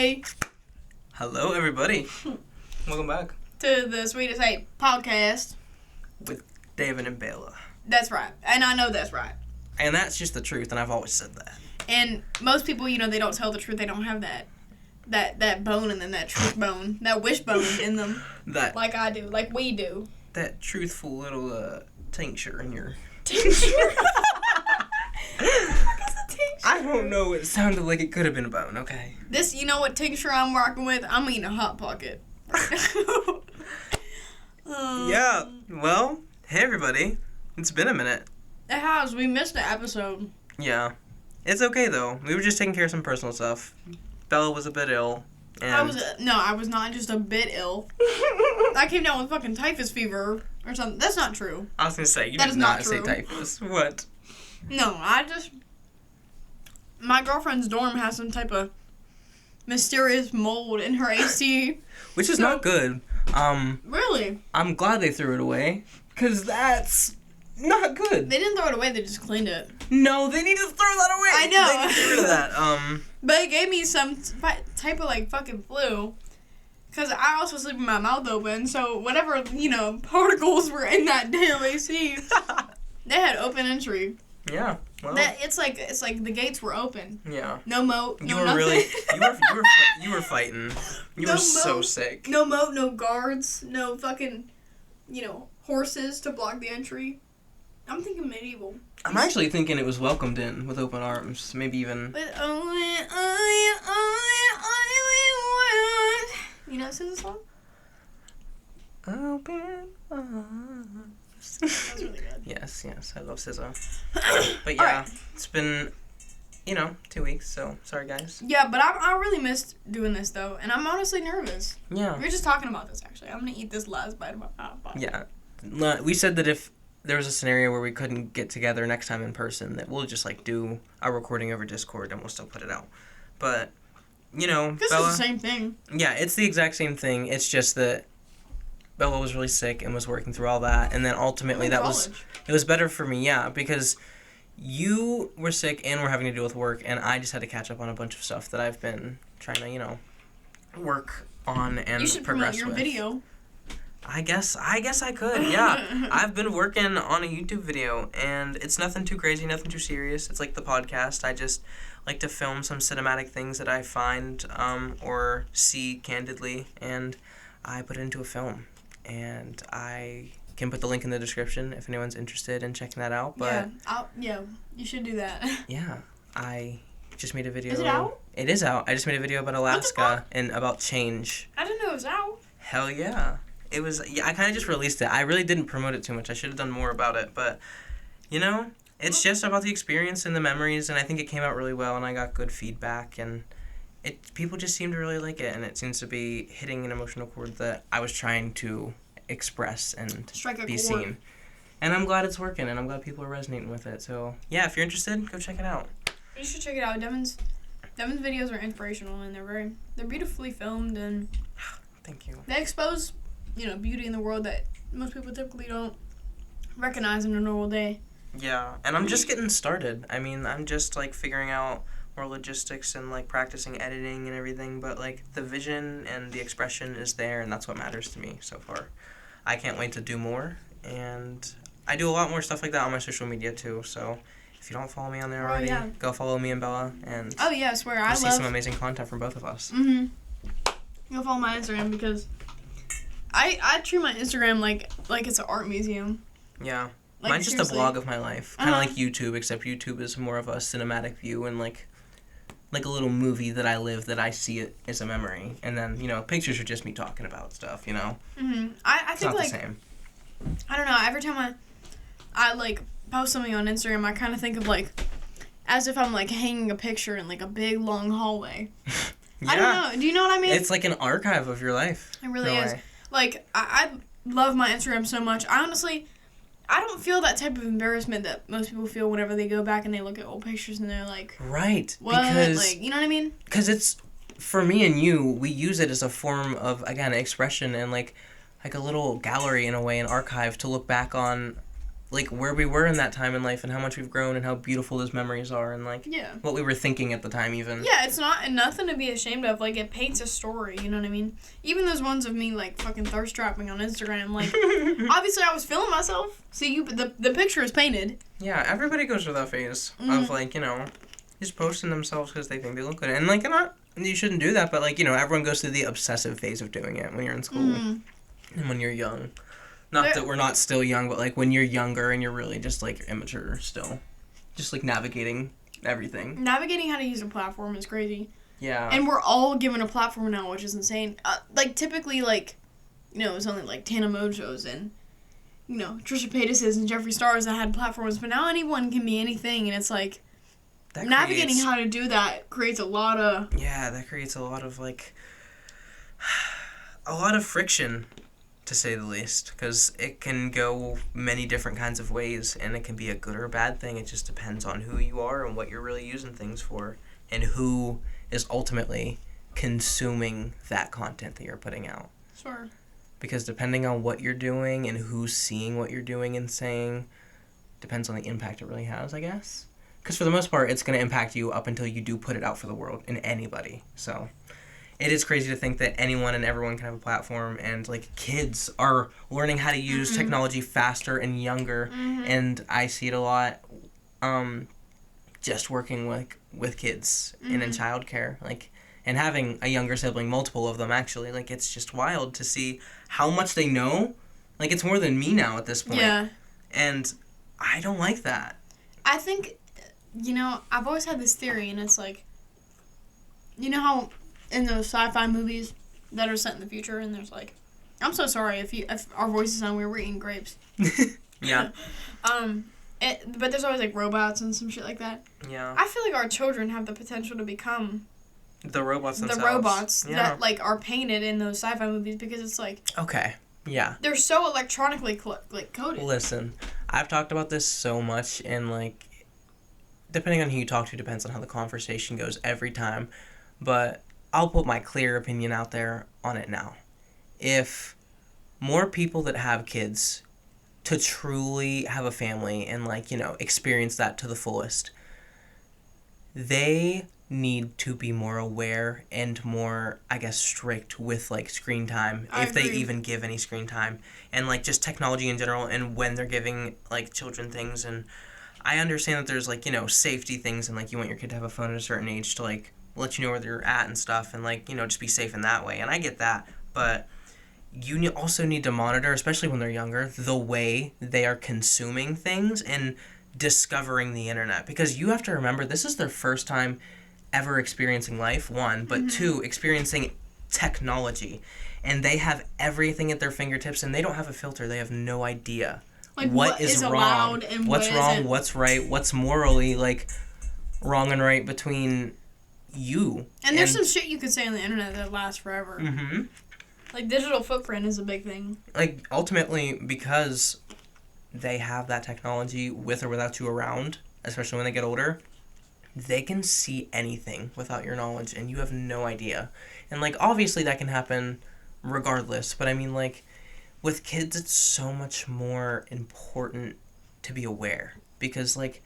Hey. Hello, everybody. Welcome back. To the Sweetest Hate podcast. With Devon and Bella. That's right. And I know that's right. And that's just the truth, and I've always said that. And most people, they don't tell the truth. They don't have that bone in them, that truth bone, that wishbone in them. That. Like I do, like we do. That truthful little tincture in your... Tincture? I don't know. It sounded like it could have been a bone, okay? This, you know what tincture I'm rocking with? I'm eating a Hot Pocket. Yeah. Well, hey, everybody. It's been a minute. It has. We missed an episode. Yeah. It's okay, though. We were just taking care of some personal stuff. Bella was a bit ill. And I was not just a bit ill. I came down with fucking typhus fever or something. That's not true. I was going to say, you that did is not not say true. typhus. What? No, my girlfriend's dorm has some type of mysterious mold in her AC. Which is not good. Really? I'm glad they threw it away, because that's not good. They didn't throw it away, they just cleaned it. No, they need to throw that away. I know. They need to get rid of that. But it gave me some type of, fucking flu. Because I also sleep with my mouth open, so whatever, particles were in that damn AC, they had open entry. Yeah. Well. It's like the gates were open. Yeah. No moat, no you were nothing. Really, you were fighting. You were so sick. No moat, no guards, no fucking, horses to block the entry. I'm thinking medieval. I'm actually thinking it was welcomed in with open arms. Maybe even... With only want. You know sing the song? Open arms. That was really good. Yes, I love SZA. But yeah, right. It's been, 2 weeks, so sorry guys. Yeah, but I really missed doing this though, and I'm honestly nervous. Yeah. We were just talking about this actually. I'm gonna eat this last bite of my pie. Yeah. We said that if there was a scenario where we couldn't get together next time in person, that we'll just do a recording over Discord and we'll still put it out. But, Bella... This is the same thing. Yeah, it's the exact same thing. It's just that Bella was really sick and was working through all that, and then ultimately it was better for me, yeah, because you were sick and were having to deal with work, and I just had to catch up on a bunch of stuff that I've been trying to, work on and progress with. You should promote your video. I guess I could, yeah. I've been working on a YouTube video, and it's nothing too crazy, nothing too serious. It's like the podcast. I just like to film some cinematic things that I find or see candidly, and I put it into a film. And I can put the link in the description if anyone's interested in checking that out. But you should do that. Yeah, I just made a video. Is it out? It is out. I just made a video about Alaska and about change. I didn't know it was out. Hell yeah. It was, I kind of just released it. I really didn't promote it too much. I should have done more about it. But, it's just about the experience and the memories, and I think it came out really well, and I got good feedback, and people just seem to really like it, and it seems to be hitting an emotional chord that I was trying to express and be seen. And I'm glad it's working, and I'm glad people are resonating with it. So, yeah, if you're interested, go check it out. You should check it out. Devon's videos are inspirational, and they're beautifully filmed, and thank you. They expose, beauty in the world that most people typically don't recognize in a normal day. Yeah, and I'm just getting started. I mean, I'm just, figuring out more logistics and, practicing editing and everything, but, the vision and the expression is there, and that's what matters to me so far. I can't wait to do more, and I do a lot more stuff like that on my social media, too, so if you don't follow me on there already, go follow me and Bella, and I swear, I see some amazing content from both of us. Mm-hmm. Go follow my Instagram, because I treat my Instagram like it's an art museum. Yeah. Mine's just a blog of my life. Kind of like YouTube, except YouTube is more of a cinematic view and, like a little movie that I live that I see it as a memory. And then, pictures are just me talking about stuff, Mm-hmm. I think, it's not the same. I don't know. Every time I post something on Instagram, I kind of think of, as if I'm, hanging a picture in, a big, long hallway. Yeah. I don't know. Do you know what I mean? It's like an archive of your life. It really is. I love my Instagram so much. I don't feel that type of embarrassment that most people feel whenever they go back and they look at old pictures and they're like, right, what? Because, you know what I mean? Because it's, for me and you, we use it as a form of, again, expression and, a little gallery in a way, an archive to look back on like, where we were in that time in life and how much we've grown and how beautiful those memories are and, like, what we were thinking at the time even. Yeah, it's nothing to be ashamed of. Like, it paints a story, you know what I mean? Even those ones of me, like, fucking thirst trapping on Instagram, like, obviously I was feeling myself. See, the picture is painted. Yeah, everybody goes through that phase of, like, you know, just posting themselves because they think they look good. And, like, you shouldn't do that, but, like, you know, everyone goes through the obsessive phase of doing it when you're in school and when you're young. Not that we're not still young, but, like, when you're younger and you're really just, like, immature still. Just, like, navigating everything. Navigating how to use a platform is crazy. Yeah. And we're all given a platform now, which is insane. Like, typically, like, you know, it was only, like, Tana Mojo's and, you know, Trisha Paytas's and Jeffree Star's that had platforms, but now anyone can be anything, and it's, like, navigating how to do that creates a lot of... Yeah, that creates a lot of, like, a lot of friction, to say the least, because it can go many different kinds of ways, and it can be a good or a bad thing. It just depends on who you are and what you're really using things for, and who is ultimately consuming that content that you're putting out. Sure. Because depending on what you're doing and who's seeing what you're doing and saying, depends on the impact it really has, I guess. Because for the most part, it's going to impact you up until you do put it out for the world, and anybody. So it is crazy to think that anyone and everyone can have a platform, and, like, kids are learning how to use technology faster and younger, and I see it a lot just working with kids and in childcare, like, and having a younger sibling, multiple of them, actually. Like, it's just wild to see how much they know. Like, it's more than me now at this point. Yeah. And I don't like that. I think, you know, I've always had this theory, and it's like, you know how in those sci-fi movies that are set in the future, and there's like, I'm so sorry if our voices sound weird, we're eating grapes. Yeah. But there's always like robots and some shit like that. Yeah. I feel like our children have the potential to become the robots themselves. The robots that like are painted in those sci-fi movies, because it's like, okay. Yeah. They're so electronically coded. Listen, I've talked about this so much, and, like, depending on who you talk to, depends on how the conversation goes every time. But I'll put my clear opinion out there on it now. If more people that have kids to truly have a family and, like, you know, experience that to the fullest, they need to be more aware and more, I guess, strict with, like, screen time, if they even give any screen time, and, like, just technology in general, and when they're giving, like, children things. And I understand that there's, like, you know, safety things, and, like, you want your kid to have a phone at a certain age to, like, let you know where they're at and stuff, and, like, you know, just be safe in that way, and I get that, but you also need to monitor, especially when they're younger, the way they are consuming things and discovering the internet, because you have to remember, this is their first time ever experiencing life, one, but two, experiencing technology, and they have everything at their fingertips, and they don't have a filter. They have no idea, like, what is wrong, allowed and what's wrong, isn't. What's right, what's morally, like, wrong and right between you. And there's some shit you could say on the internet that lasts forever. Like, digital footprint is a big thing. Like, ultimately, because they have that technology with or without you around, especially when they get older, they can see anything without your knowledge, and you have no idea. And, like, obviously that can happen regardless, but I mean, like, with kids, it's so much more important to be aware, because, like,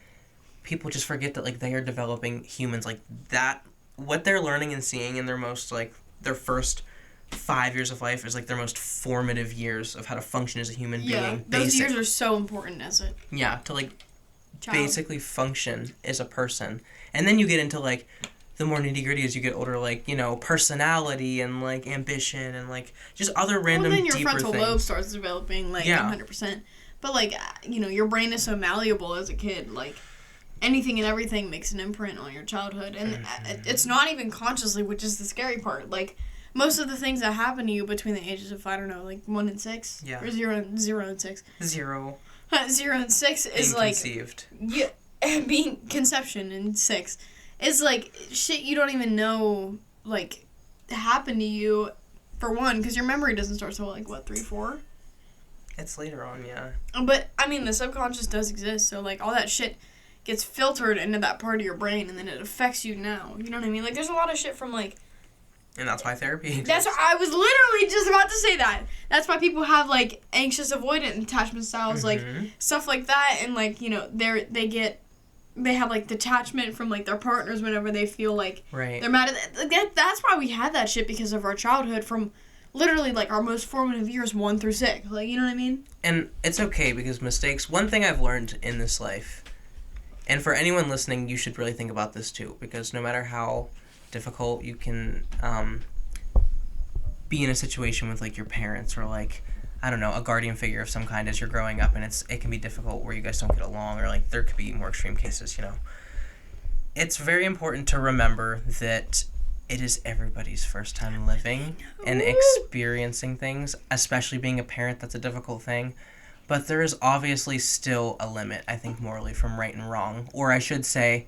people just forget that, like, they are developing humans, like, that, what they're learning and seeing in their most, like, their first 5 years of life is, like, their most formative years of how to function as a human being. Those years are so important as a to, like, basically function as a person. And then you get into, like, the more nitty-gritty as you get older, like, you know, personality and, like, ambition and, like, just other random deeper things. Well, then your frontal lobe starts developing, like, 100%. But, like, you know, your brain is so malleable as a kid, like, anything and everything makes an imprint on your childhood. And it's not even consciously, which is the scary part. Like, most of the things that happen to you between the ages of, I don't know, like, 1 and 6? Yeah. Or 0 and 6? 0. 0 and 6 is, being like... conceived. Yeah, being conception in 6. It's, like, shit you don't even know, like, happened to you, for one, because your memory doesn't start till, like, what, 3, 4? It's later on, yeah. But, I mean, the subconscious does exist, so, like, all that shit gets filtered into that part of your brain, and then it affects you now. You know what I mean? Like, there's a lot of shit from, like, And that's why therapy exists. That's I was literally just about to say that. That's why people have like anxious avoidant attachment styles, like stuff like that, and like they have like detachment from like their partners whenever they feel like they're mad at that. That's why we had that shit, because of our childhood, from literally like our most formative years 1 through 6. Like, you know what I mean? And it's okay, because mistakes. One thing I've learned in this life, and for anyone listening, you should really think about this too, because no matter how difficult you can be in a situation with like your parents, or like, I don't know, a guardian figure of some kind as you're growing up, and it can be difficult where you guys don't get along, or like there could be more extreme cases, you know. It's very important to remember that it is everybody's first time living and experiencing things, especially being a parent. That's a difficult thing. But there is obviously still a limit, I think, morally, from right and wrong. Or I should say,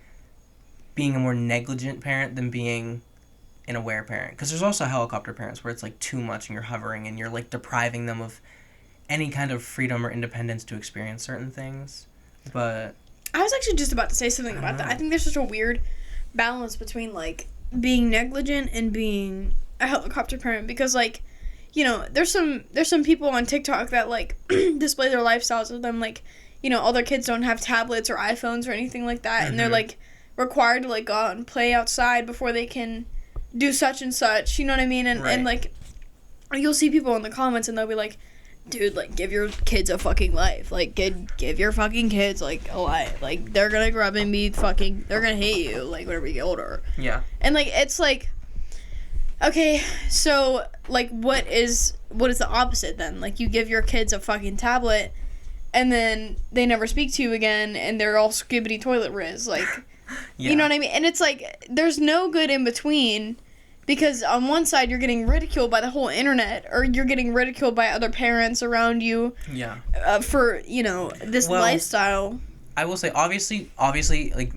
being a more negligent parent than being an aware parent. Because there's also helicopter parents where it's like too much and you're hovering and you're like depriving them of any kind of freedom or independence to experience certain things. But I was actually just about to say something about that. I think there's such a weird balance between like being negligent and being a helicopter parent, because like, you know, there's some people on TikTok that like display their lifestyles of them, like, you know, all their kids don't have tablets or iPhones or anything like that, and they're like required to like go out and play outside before they can do such and such, you know what I mean? And like, you'll see people in the comments and they'll be like, dude, like, give your kids a fucking life. Like, give your fucking kids, like, a life. Like, they're gonna grow up and be fucking, they're gonna hate you, like, whenever you get older. Yeah. And, like, it's like, okay, so, like, what is the opposite then? Like, you give your kids a fucking tablet, and then they never speak to you again, and they're all skibbity toilet riz, like, you know what I mean? And it's like, there's no good in between, because on one side you're getting ridiculed by the whole internet, or you're getting ridiculed by other parents around you. Yeah. For, you know, this lifestyle. I will say, obviously, like,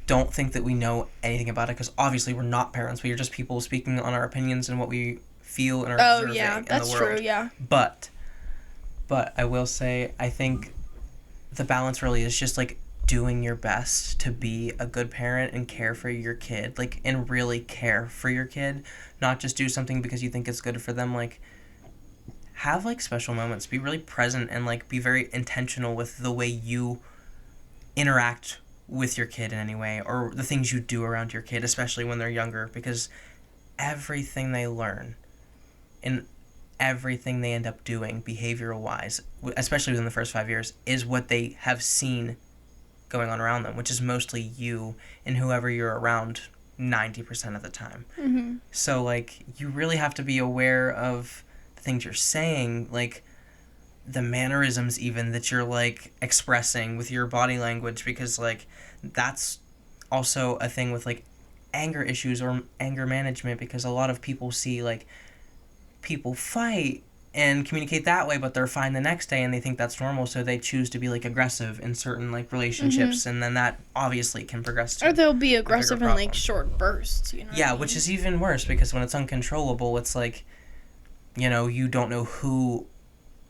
don't think that we know anything about it, because obviously we're not parents. We are just people speaking on our opinions and what we feel and are observing in the world. That's true, yeah. But I will say, I think the balance really is just, like, doing your best to be a good parent and care for your kid, like, and really care for your kid, not just do something because you think it's good for them. Like, have like special moments, be really present, and like be very intentional with the way you interact with your kid in any way, or the things you do around your kid, especially when they're younger, because everything they learn and everything they end up doing behavioral wise, especially within the first 5 years, is what they have seen going on around them, which is mostly you and whoever you're around 90% of the time. Mm-hmm. So, like, you really have to be aware of the things you're saying, like, the mannerisms even that you're, like, expressing with your body language, because, like, that's also a thing with, like, anger issues or anger management, because a lot of people see, like, people fight and communicate that way, but they're fine the next day and they think that's normal, so they choose to be like aggressive in certain like relationships, and then that obviously can progress to, or they'll be aggressive in like short bursts, you know. Yeah, which is even worse, because when it's uncontrollable, it's like, you know, you don't know who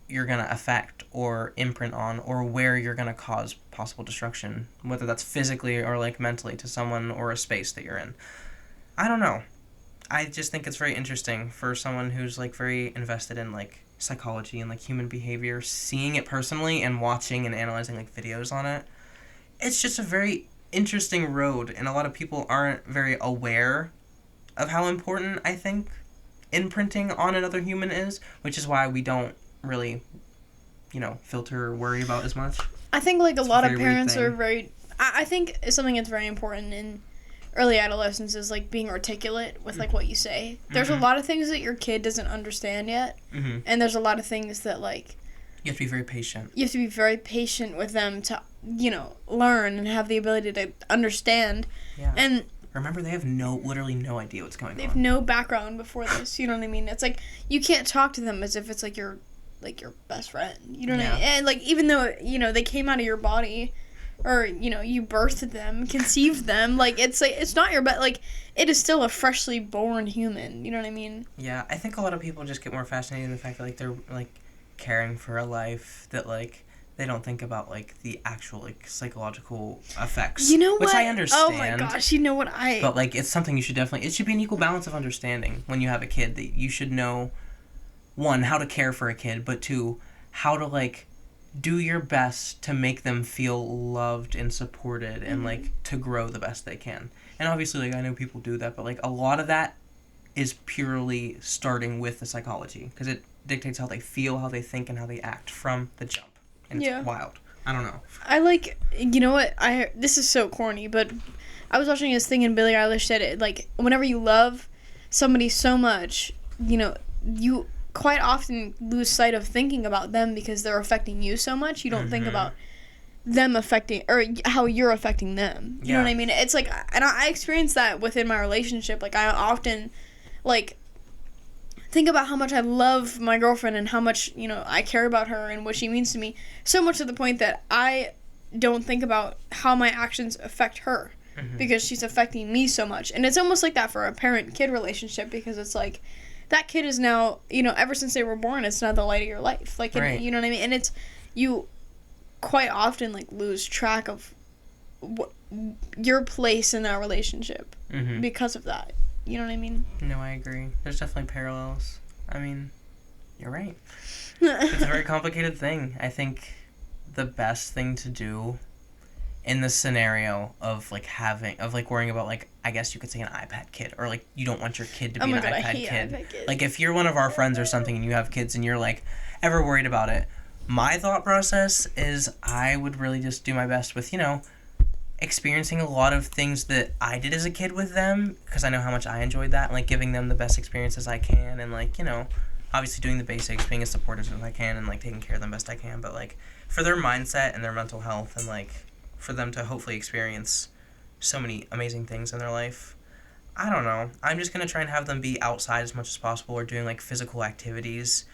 you're gonna affect or imprint on, or where you're gonna cause possible destruction, whether that's physically or like mentally to someone or a space that you're in. I don't know. I just think it's very interesting for someone who's, like, very invested in, like, psychology and, like, human behavior, seeing it personally and watching and analyzing, like, videos on it. It's just a very interesting road, and a lot of people aren't very aware of how important, I think, imprinting on another human is, which is why we don't really, you know, filter or worry about as much. I think, like, a lot of parents are very... I think something that's very important in early adolescence is like being articulate with like what you say. There's a lot of things that your kid doesn't understand yet, and there's a lot of things that like you have to be very patient. You have to be very patient with them to, you know, learn and have the ability to understand. Yeah. And remember, they have literally no idea what's going on. They have no background before this. You know what I mean? It's like you can't talk to them as if it's like your best friend. You know what I mean? And like even though, you know, they came out of your body, or, you know, you birthed them, conceived them, like, it's not your like, it is still a freshly born human, you know what I mean? Yeah, I think a lot of people just get more fascinated in the fact that, like, they're, like, caring for a life that, like, they don't think about, like, the actual, like, psychological effects. You know what? Which I understand. Oh my gosh, you know what But, like, it's something you should definitely... It should be an equal balance of understanding when you have a kid. That you should know, one, how to care for a kid, but two, how to, like, do your best to make them feel loved and supported and, like, to grow the best they can. And obviously, like, I know people do that, but, like, a lot of that is purely starting with the psychology. Because it dictates how they feel, how they think, and how they act from the jump. And it's wild. I don't know. I like, you know what, this is so corny, but I was watching this thing and Billie Eilish said it, like, whenever you love somebody so much, you know, you quite often lose sight of thinking about them because they're affecting you so much. You don't think about them affecting, or how you're affecting them. You know what I mean? It's like, and I experienced that within my relationship. Like, I often, like, think about how much I love my girlfriend and how much, you know, I care about her and what she means to me, so much to the point that I don't think about how my actions affect her because she's affecting me so much. And it's almost like that for a parent-kid relationship, because it's like, that kid is now, you know, ever since they were born, it's now the light of your life. Like, right. You know what I mean? And it's, you quite often, like, lose track of your place in that relationship because of that. You know what I mean? No, I agree. There's definitely parallels. I mean, you're right. It's a very complicated thing. I think the best thing to do in the scenario of, like, worrying about, like, I guess you could say an iPad kid, or, like, you don't want your kid to be an iPad kid. iPad kids. Like, if you're one of our friends or something and you have kids and you're, like, ever worried about it, my thought process is I would really just do my best with, you know, experiencing a lot of things that I did as a kid with them, because I know how much I enjoyed that, and, like, giving them the best experiences I can, and, like, you know, obviously doing the basics, being as supportive as I can, and, like, taking care of them best I can, but, like, for their mindset and their mental health, and, like, for them to hopefully experience so many amazing things in their life, I don't know, I'm just gonna try and have them be outside as much as possible, or doing, like, physical activities.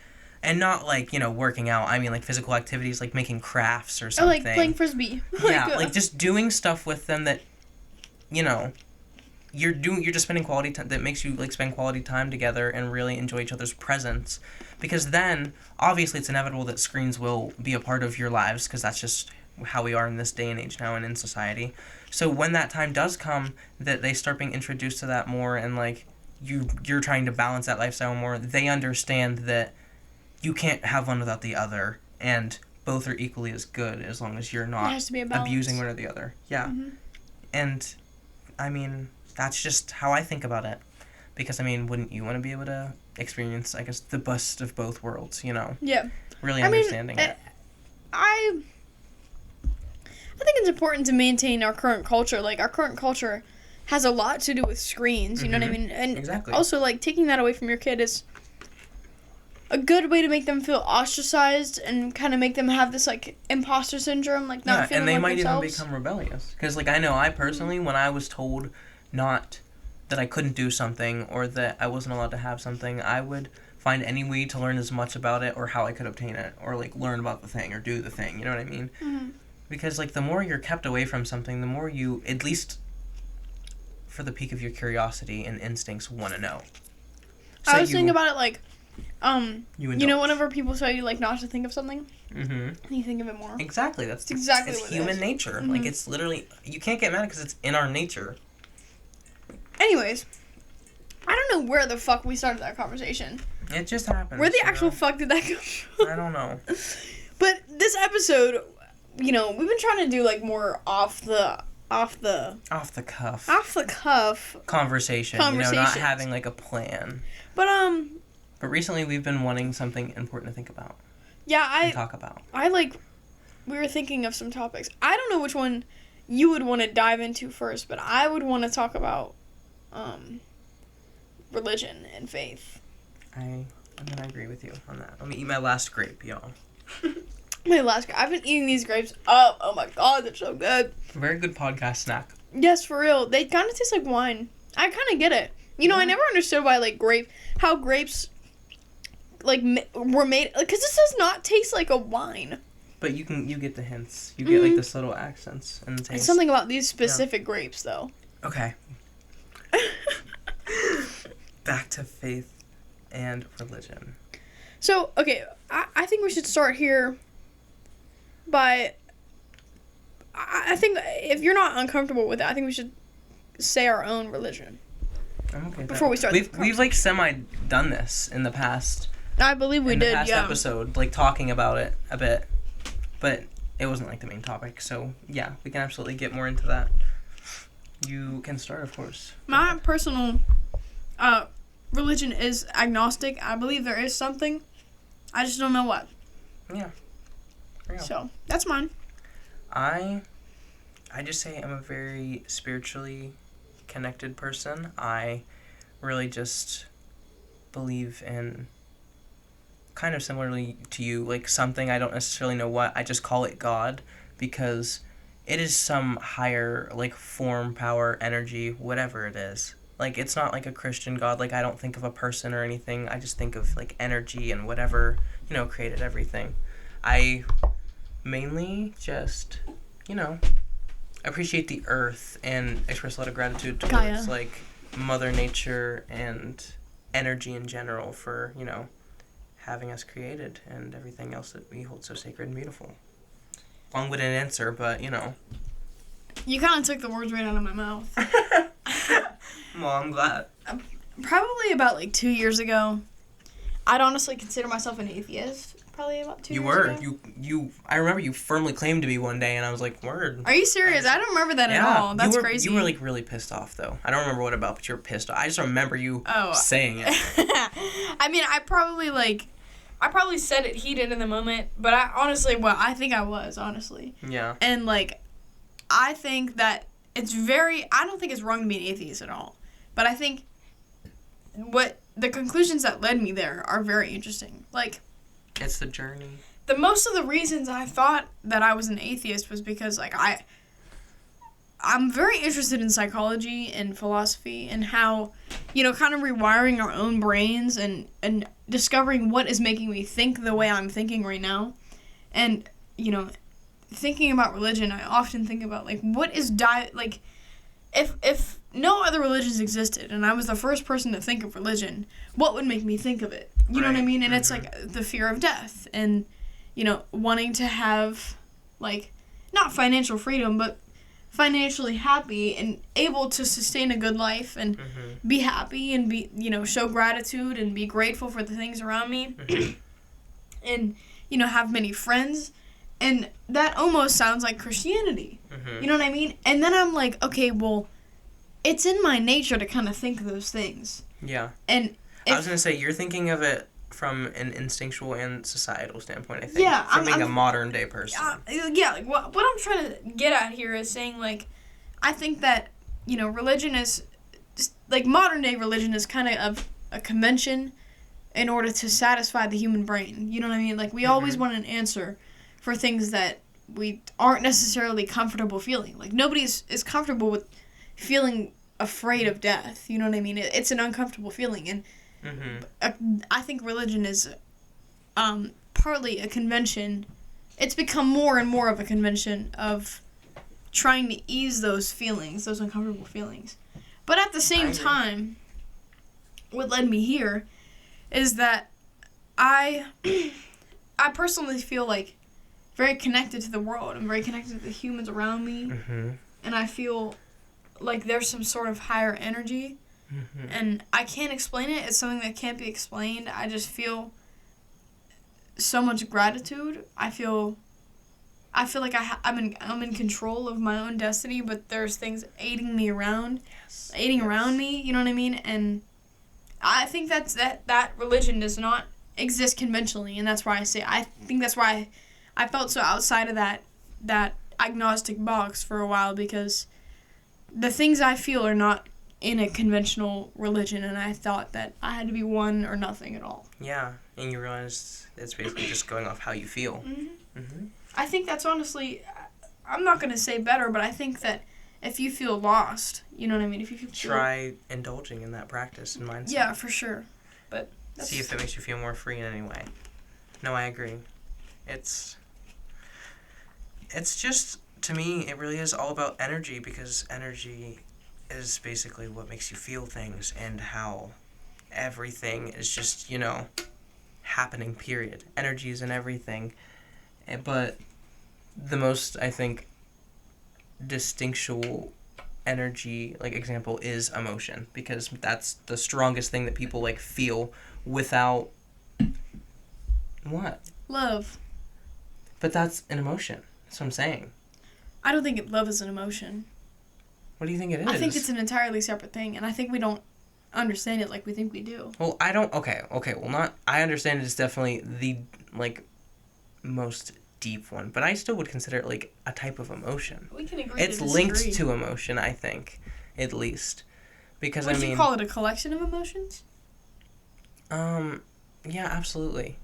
And not, like, you know, working out. I mean, like, physical activities, like making crafts or something. Or, like, playing Frisbee. Yeah, like, just doing stuff with them that, you know, you're just spending quality time, that makes you, like, spend quality time together and really enjoy each other's presence. Because then, obviously, it's inevitable that screens will be a part of your lives, because that's just how we are in this day and age now and in society. So when that time does come, that they start being introduced to that more, and, like, you're trying to balance that lifestyle more, they understand that you can't have one without the other, and both are equally as good as long as you're not abusing one or the other. Yeah. And, I mean, that's just how I think about it. Because, I mean, wouldn't you want to be able to experience, I guess, the best of both worlds, you know? Yeah. Really understanding it. I think it's important to maintain our current culture. Like, our current culture has a lot to do with screens, you know what I mean? And also, like, taking that away from your kid is a good way to make them feel ostracized and kind of make them have this, like, imposter syndrome, like, not feeling like themselves. And they might even become rebellious. Because, like, I know I personally, when I was told not that I couldn't do something or that I wasn't allowed to have something, I would find any way to learn as much about it or how I could obtain it, or, like, learn about the thing or do the thing, you know what I mean? Because, like, the more you're kept away from something, the more you, at least for the peak of your curiosity and instincts, want to know. So I was thinking about it, like, you know, whenever people tell you, like, not to think of something, you think of it more. Exactly. That's exactly what it is. It's human nature. Like, it's literally, you can't get mad because it's in our nature. Anyways, I don't know where the fuck we started that conversation. It just happened. Where the actual fuck did that come from? I don't know. But this episode, you know, we've been trying to do, like, more off the cuff conversation. You know, not having, like, a plan. But recently we've been wanting something important to think about. Yeah, and talk about. We were thinking of some topics. I don't know which one you would want to dive into first, but I would want to talk about religion and faith. I'm gonna agree with you on that. Let me eat my last grape, y'all. I've been eating these grapes up. Oh my god, they're so good. Very good podcast snack. Yes, for real. They kind of taste like wine. I kind of get it. You know, I never understood why, like, how grapes, like, were made, because this does not taste like a wine. But you get the hints. You get, like, the subtle accents and the taste. It's something about these specific grapes, though. Okay. Back to faith and religion. So, okay, I think we should start here but I think if you're not uncomfortable with it, I think we should say our own religion. I'm okay with Before that. we start We've like semi-done this in the past. I believe we in did, the past yeah. episode, like talking about it a bit, but it wasn't like the main topic. So yeah, we can absolutely get more into that. You can start, of course. My personal religion is agnostic. I believe there is something. I just don't know what. Yeah. So that's mine. I just say I'm a very spiritually connected person. I really just believe in, kind of similarly to you, like something, I don't necessarily know what, I just call it God, because it is some higher, like, form, power, energy, whatever it is. Like, it's not like a Christian God. Like, I don't think of a person or anything. I just think of, like, energy and whatever, created everything. I mainly just, appreciate the earth and express a lot of gratitude towards, like, Mother Nature and energy in general for, having us created and everything else that we hold so sacred and beautiful. Long-winded answer, but, You kind of took the words right out of my mouth. Well, I'm glad. Probably about, 2 years ago, I'd honestly consider myself an atheist. Probably about 2 years ago. You were. I remember you firmly claimed to be one day, and I was like, word. Are you serious? I don't remember that at all. That's crazy. You were, really pissed off, though. I don't remember what about, but you were pissed off. I just remember you saying it. I mean, I probably said it heated in the moment, but I think I was, honestly. Yeah. And, I think that I don't think it's wrong to be an atheist at all. But I think the conclusions that led me there are very interesting. It's the journey. Most of the reasons I thought that I was an atheist was because, I'm very interested in psychology and philosophy and how, kind of rewiring our own brains and discovering what is making me think the way I'm thinking right now. And, thinking about religion, I often think about, what is if no other religions existed and I was the first person to think of religion, what would make me think of it? You know what I mean? And it's, the fear of death and, wanting to have, not financial freedom, but financially happy and able to sustain a good life and be happy and be, show gratitude and be grateful for the things around me and, have many friends. And that almost sounds like Christianity. You know what I mean? And then I'm like, okay, well, it's in my nature to kind of think of those things. Yeah. And I was going to say, you're thinking of it from an instinctual and societal standpoint, I think. Yeah. From being a modern-day person. What I'm trying to get at here is saying, I think that, religion is, just, modern-day religion is kind of a convention in order to satisfy the human brain. You know what I mean? We always want an answer for things that we aren't necessarily comfortable feeling. Nobody is comfortable with feeling afraid of death. You know what I mean? It's an uncomfortable feeling. And I think religion is partly a convention. It's become more and more of a convention of trying to ease those feelings, those uncomfortable feelings. But at the same time, what led me here is that I personally feel very connected to the world. I'm very connected to the humans around me. And I feel there's some sort of higher energy. And I can't explain it. It's something that can't be explained. I just feel so much gratitude. I feel like I'm in control of my own destiny, but there's things aiding around me, you know what I mean? And I think that religion does not exist conventionally, and that's why I think that's why I felt so outside of that agnostic box for a while, because the things I feel are not in a conventional religion, and I thought that I had to be one or nothing at all. Yeah, and you realize it's basically just going off how you feel. I think that's honestly, I'm not going to say better, but I think that if you feel lost, you know what I mean? If you feel try indulging in that practice and mindset. Yeah, for sure. But see if it makes you feel more free in any way. No, I agree. It's just, to me, it really is all about energy, because energy is basically what makes you feel things and how everything is just, happening, period. Energy is in everything. But the most, I think, distinctual energy, like, example is emotion, because that's the strongest thing that people, like, feel without... What? Love. But that's an emotion. That's what I'm saying. I don't think love is an emotion. What do you think it is? I think it's an entirely separate thing, and I think we don't understand it like we think we do. Well, I don't... Okay, well, not... I understand it's definitely the, like, most deep one, but I still would consider it, like, a type of emotion. We can agree It's to disagree. linked to emotion, I think, at least. Because, Would you call it a collection of emotions? Yeah, absolutely.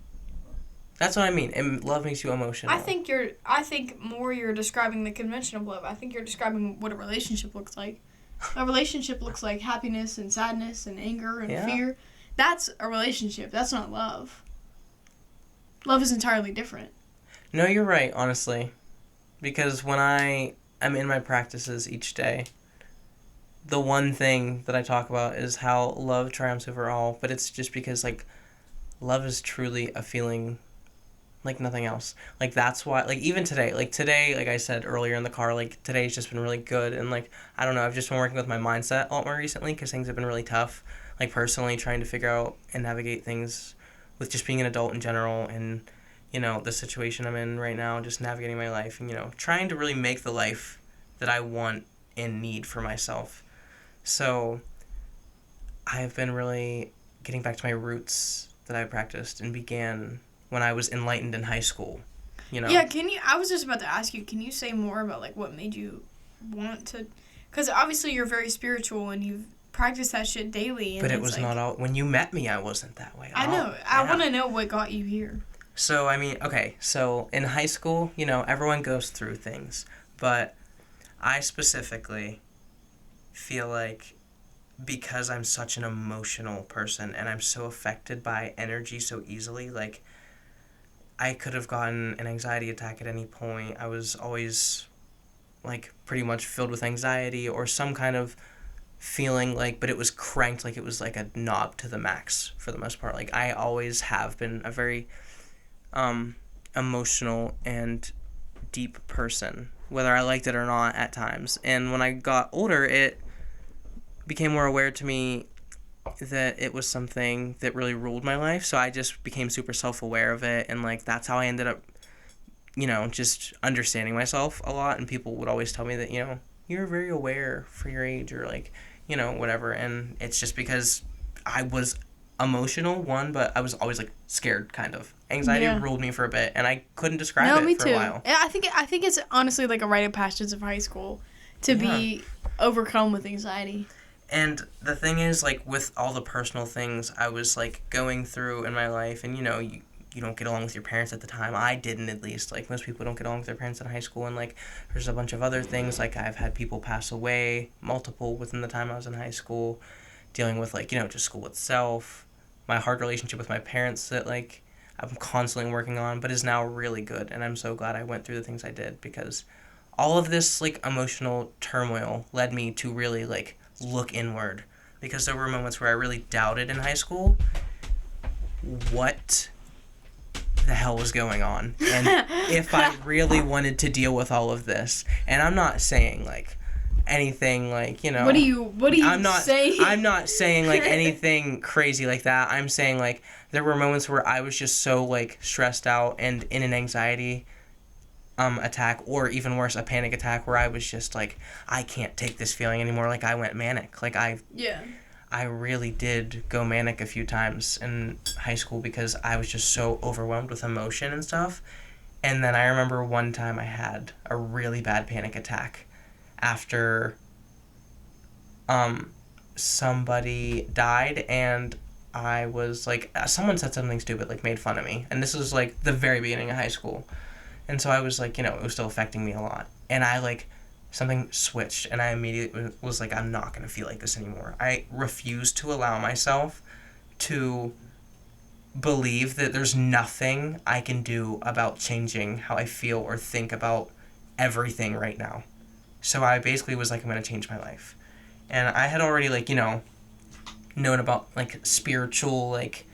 That's what I mean. And love makes you emotional. I think you're describing the convention of love. I think you're describing what a relationship looks like. A relationship looks like happiness and sadness and anger and fear. That's a relationship. That's not love. Love is entirely different. No, you're right, honestly. Because when I'm in my practices each day, the one thing that I talk about is how love triumphs over all, but it's just because, like, love is truly a feeling like nothing else. Like, that's why, like, even today, like I said earlier in the car, like, today's just been really good, and, like, I don't know, I've just been working with my mindset a lot more recently, because things have been really tough, like, personally, trying to figure out and navigate things with just being an adult in general, and, you know, the situation I'm in right now, just navigating my life, and, you know, trying to really make the life that I want and need for myself. So, I've been really getting back to my roots that I practiced and began when I was enlightened in high school, you know? Yeah, I was just about to ask you, can you say more about, like, what made you want to, because obviously you're very spiritual and you've practiced that shit daily. And but it was like, not all, when you met me, I wasn't that way at all. I know. I want to know what got you here. So, I mean, okay, so in high school, you know, everyone goes through things, but I specifically feel like because I'm such an emotional person and I'm so affected by energy so easily, like, I could have gotten an anxiety attack at any point. I was always, like, pretty much filled with anxiety or some kind of feeling, like, but it was cranked, like, it was like a knob to the max for the most part. Like, I always have been a very emotional and deep person, whether I liked it or not at times. And when I got older, it became more aware to me that it was something that really ruled my life, so I just became super self-aware of it, and, like, that's how I ended up, you know, just understanding myself a lot, and people would always tell me that, you know, you're very aware for your age, or, like, you know, whatever, and it's just because I was emotional, one, but I was always, like, scared, kind of. Anxiety ruled me for a bit, and I couldn't describe it for a while. Yeah, I think it's honestly, like, a rite of passage of high school to be overcome with anxiety. And the thing is, like, with all the personal things I was, like, going through in my life, and, you know, you don't get along with your parents at the time. I didn't, at least. Like, most people don't get along with their parents in high school, and, like, there's a bunch of other things. Like, I've had people pass away, multiple, within the time I was in high school, dealing with, like, you know, just school itself, my hard relationship with my parents that, like, I'm constantly working on, but is now really good, and I'm so glad I went through the things I did, because all of this, like, emotional turmoil led me to really, like, look inward, because there were moments where I really doubted in high school what the hell was going on, and if I really wanted to deal with all of this. And I'm not saying, like, anything, like, you know, what are you saying? I'm not saying, like, anything crazy like that. I'm saying, like, there were moments where I was just so, like, stressed out and in an anxiety attack, or even worse, a panic attack, where I was just like, I can't take this feeling anymore. Like, I went manic. Like, I really did go manic a few times in high school, because I was just so overwhelmed with emotion and stuff. And then I remember one time I had a really bad panic attack after somebody died, and I was like, someone said something stupid, like, made fun of me, and this was, like, the very beginning of high school. And so I was like, you know, it was still affecting me a lot. And I, like, something switched, and I immediately was like, I'm not going to feel like this anymore. I refused to allow myself to believe that there's nothing I can do about changing how I feel or think about everything right now. So I basically was like, I'm going to change my life. And I had already, like, you know, known about, like, spiritual, like,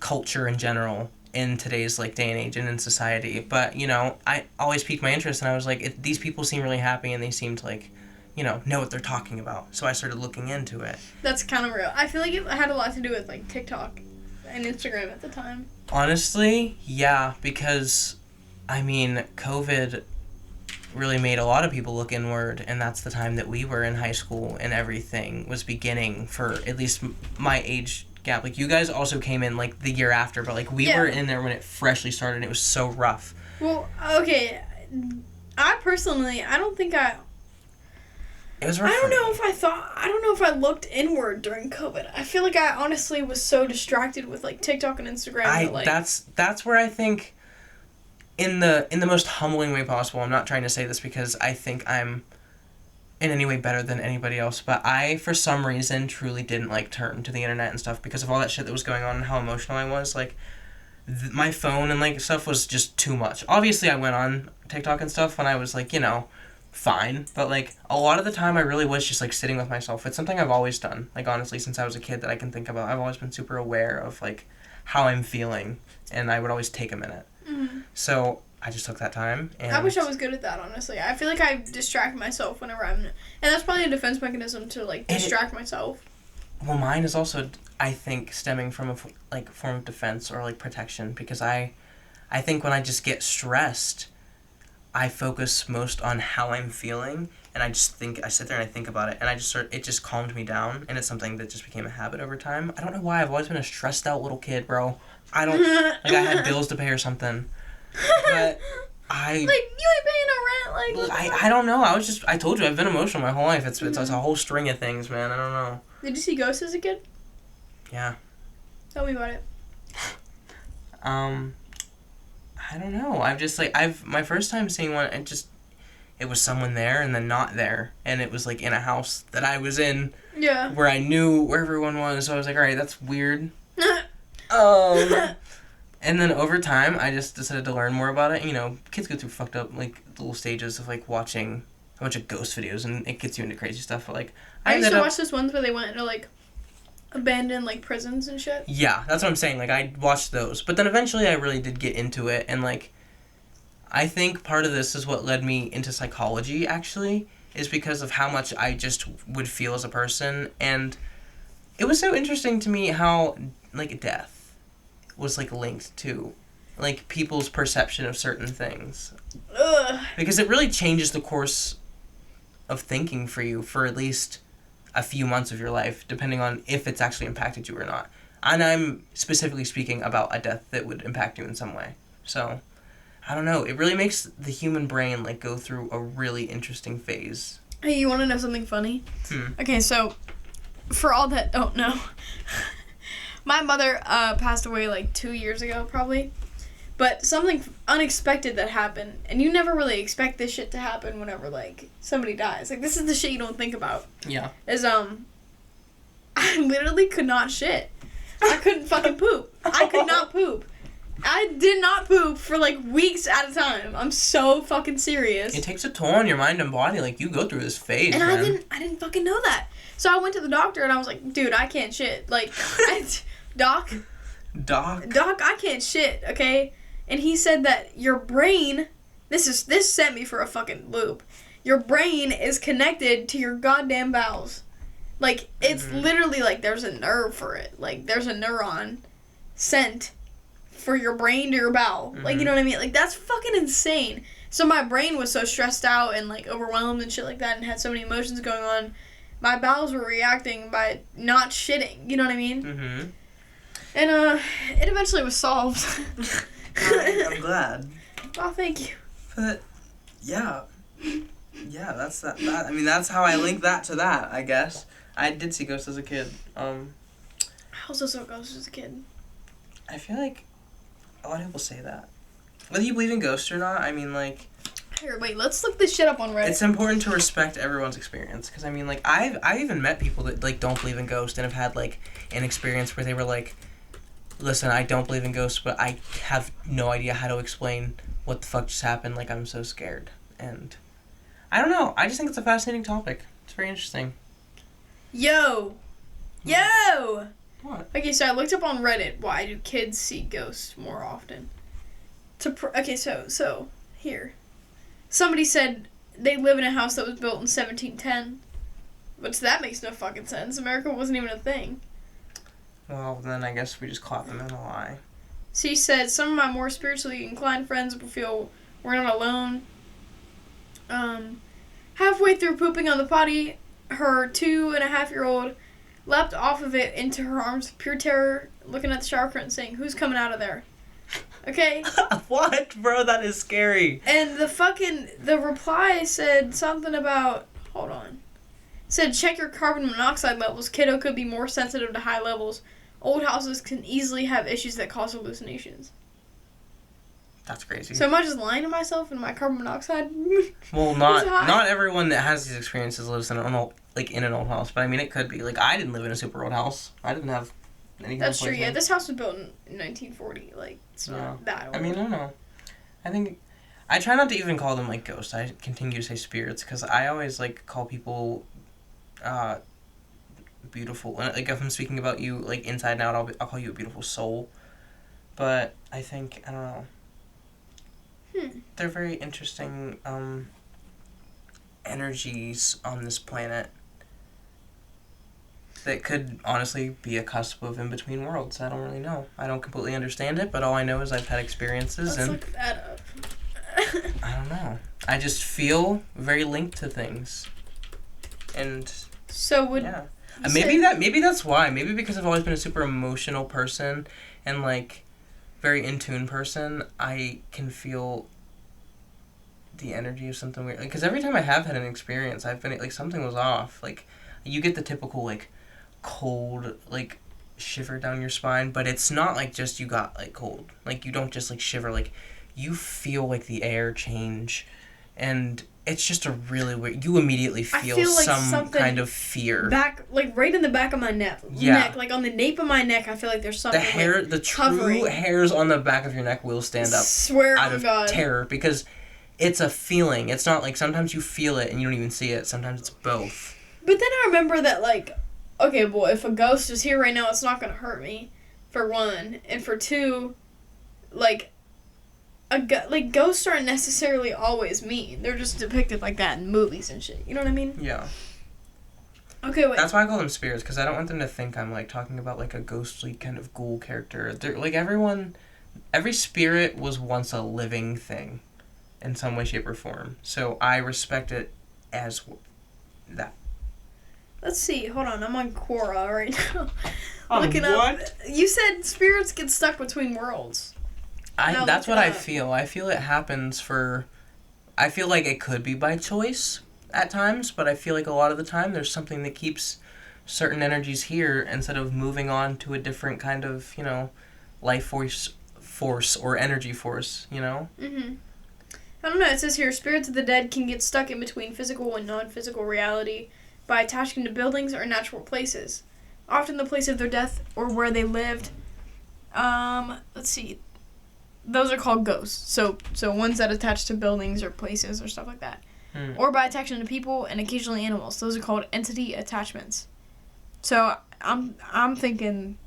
culture in general in today's like day and age and in society. But you know, I always piqued my interest, and I was like, these people seem really happy, and they seem to like, you know what they're talking about. So I started looking into it. That's kind of real. I feel like it had a lot to do with like TikTok and Instagram at the time. Honestly, yeah, because I mean, COVID really made a lot of people look inward, and that's the time that we were in high school and everything was beginning for at least my age gap. Like, you guys also came in like the year after, but like we were in there when it freshly started, and it was so rough. Well, okay, I personally, I don't think I... It was rough. I don't know if I looked inward during COVID. I feel like I honestly was so distracted with like TikTok and Instagram. That's where I think, in the most humbling way possible, I'm not trying to say this because I think I'm in any way better than anybody else, but I, for some reason, truly didn't like turn to the internet and stuff because of all that shit that was going on and how emotional I was. Like, my phone and like stuff was just too much. Obviously, I went on TikTok and stuff when I was like, fine, but like a lot of the time I really was just like sitting with myself. It's something I've always done, like honestly, since I was a kid that I can think about. I've always been super aware of like how I'm feeling, and I would always take a minute. Mm-hmm. So I just took that time. And I wish I was good at that, honestly. I feel like I distract myself whenever and that's probably a defense mechanism to like distract myself. Well, mine is also, I think, stemming from a form of defense or like protection, because I think when I just get stressed, I focus most on how I'm feeling, and I sit there and I think about it, and it just calmed me down, and it's something that just became a habit over time. I don't know why. I've always been a stressed out little kid, bro. I had bills to pay or something, but you ain't paying no rent, I don't know. I told you, I've been emotional my whole life. It's a whole string of things, man. I don't know. Did you see ghosts as a kid? Yeah. Tell me about it. I don't know. My first time seeing one, it was someone there and then not there. And it was like in a house that I was in. Yeah. Where I knew where everyone was. So I was like, alright, that's weird. And then over time, I just decided to learn more about it. You know, kids go through fucked up, like, little stages of, like, watching a bunch of ghost videos, and it gets you into crazy stuff. But, like, I used to watch those ones where they went into, like, abandoned, like, prisons and shit. Yeah, that's what I'm saying. Like, I watched those. But then eventually I really did get into it, and, like, I think part of this is what led me into psychology, actually, is because of how much I just would feel as a person. And it was so interesting to me how, like, death was, like, linked to, like, people's perception of certain things. Ugh. Because it really changes the course of thinking for you for at least a few months of your life, depending on if it's actually impacted you or not. And I'm specifically speaking about a death that would impact you in some way. So, I don't know. It really makes the human brain, like, go through a really interesting phase. Hey, you want to know something funny? Okay, so, for all that don't know... My mother passed away like 2 years ago, probably. But something unexpected that happened, and you never really expect this shit to happen whenever, like, somebody dies. Like, this is the shit you don't think about. Yeah. Is, I literally could not shit. I couldn't fucking poop. I could not poop. I did not poop for, like, weeks at a time. I'm so fucking serious. It takes a toll on your mind and body. Like, you go through this phase, and man. I didn't fucking know that. So I went to the doctor, and I was like, dude, I can't shit. Like, Doc, I can't shit, okay? And he said that your brain, this sent me for a fucking loop. Your brain is connected to your goddamn bowels. Like, it's literally like there's a nerve for it. Like, there's a neuron sent for your brain to your bowel. Like, you know what I mean? Like, that's fucking insane. So my brain was so stressed out and, like, overwhelmed and shit like that and had so many emotions going on. My bowels were reacting by not shitting. You know what I mean? Mm-hmm. And, it eventually was solved. I'm glad. Oh, thank you. But, yeah. Yeah, that's that. I mean, that's how I link that to that, I guess. I did see ghosts as a kid. I also saw ghosts as a kid. I feel like a lot of people say that. Whether you believe in ghosts or not, I mean, like... Here, wait, let's look this shit up on Reddit. It's important to respect everyone's experience. Because, I mean, like, I've even met people that, like, don't believe in ghosts and have had, like, an experience where they were like, listen, I don't believe in ghosts, but I have no idea how to explain what the fuck just happened. Like, I'm so scared. And I don't know. I just think it's a fascinating topic. It's very interesting. Yo! What? Okay, Okay, so I looked up on Reddit, why do kids see ghosts more often? Okay, so here. Somebody said they live in a house that was built in 1710. But that makes no fucking sense. America wasn't even a thing. Well, then I guess we just caught them in a lie. She said, some of my more spiritually inclined friends will feel we're not alone. Halfway through pooping on the potty, her 2.5-year-old leapt off of it into her arms with pure terror, looking at the shower curtain saying, who's coming out of there? Okay? What? Bro, that is scary. And the reply said something about, hold on. Said, check your carbon monoxide levels. Kiddo could be more sensitive to high levels. Old houses can easily have issues that cause hallucinations. That's crazy. So am I just lying to myself and my carbon monoxide? Well, not everyone that has these experiences lives in an old house, but I mean, it could be. Like, I didn't live in a super old house. I didn't have any kind That's of true, poisoning. yeah. This house was built in 1940. Like, it's not that old. I mean, I don't know. I think... I try not to even call them, like, ghosts. I continue to say spirits, because I always, like, call people... beautiful. Like, if I'm speaking about you, like, inside and out, I'll call you a beautiful soul. But I think, I don't know. They're very interesting energies on this planet that could honestly be a cusp of in between worlds. I don't really know. I don't completely understand it, but all I know is I've had experiences. Let's look that up. I don't know. I just feel very linked to things. And so would maybe that's why. Maybe because I've always been a super emotional person and like very in tune person, I can feel the energy of something weird. Because every time I have had an experience, I've been like something was off. Like you get the typical like cold like shiver down your spine, but it's not like just you got like cold. Like you don't just like shiver. Like you feel like the air change, and it's just a really weird. You immediately feel like some kind of fear. Back, like right in the back of my neck. Yeah. Like on the nape of my neck, I feel like there's something. The true hairs on the back of your neck will stand up. Swear out on of God. terror because it's a feeling. It's not like sometimes you feel it and you don't even see it. Sometimes it's both. But then I remember that like, okay, well, if a ghost is here right now, it's not gonna hurt me, for one, and for two, like. Ghosts aren't necessarily always mean. They're just depicted like that in movies and shit. You know what I mean? Yeah. Okay, wait. That's why I call them spirits, because I don't want them to think I'm, like, talking about, like, a ghostly kind of ghoul character. They're, like, every spirit was once a living thing in some way, shape, or form. So I respect it as that. Let's see. Hold on. I'm on Quora right now. Looking up. You said spirits get stuck between worlds. That's what I feel. I feel it happens I feel like it could be by choice at times, but I feel like a lot of the time there's something that keeps certain energies here instead of moving on to a different kind of, life force or energy force, Mm-hmm. I don't know. It says here, spirits of the dead can get stuck in between physical and non-physical reality by attaching to buildings or natural places. Often the place of their death or where they lived. Let's see. Those are called ghosts. So ones that attach to buildings or places or stuff like that. Or by attaching to people and occasionally animals. Those are called entity attachments. So I'm thinking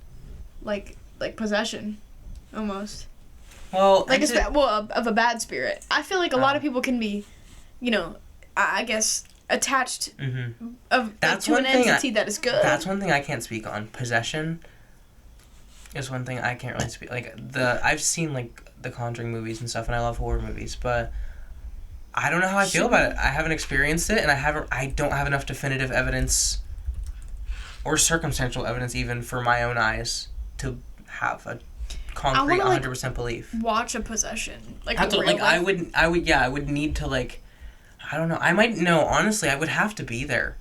like possession, almost. Well, like of a bad spirit. I feel like a lot of people can be, I guess attached to an entity that is good. That's one thing I can't speak on. Possession is one thing I can't really speak. Like I've seen like the Conjuring movies and stuff, and I love horror movies, but I don't know how I feel about it. I haven't experienced it, and I don't have enough definitive evidence or circumstantial evidence even for my own eyes to have a concrete 100% belief. Watch a possession, I would need to like, I don't know. I might know. Honestly, I would have to be there.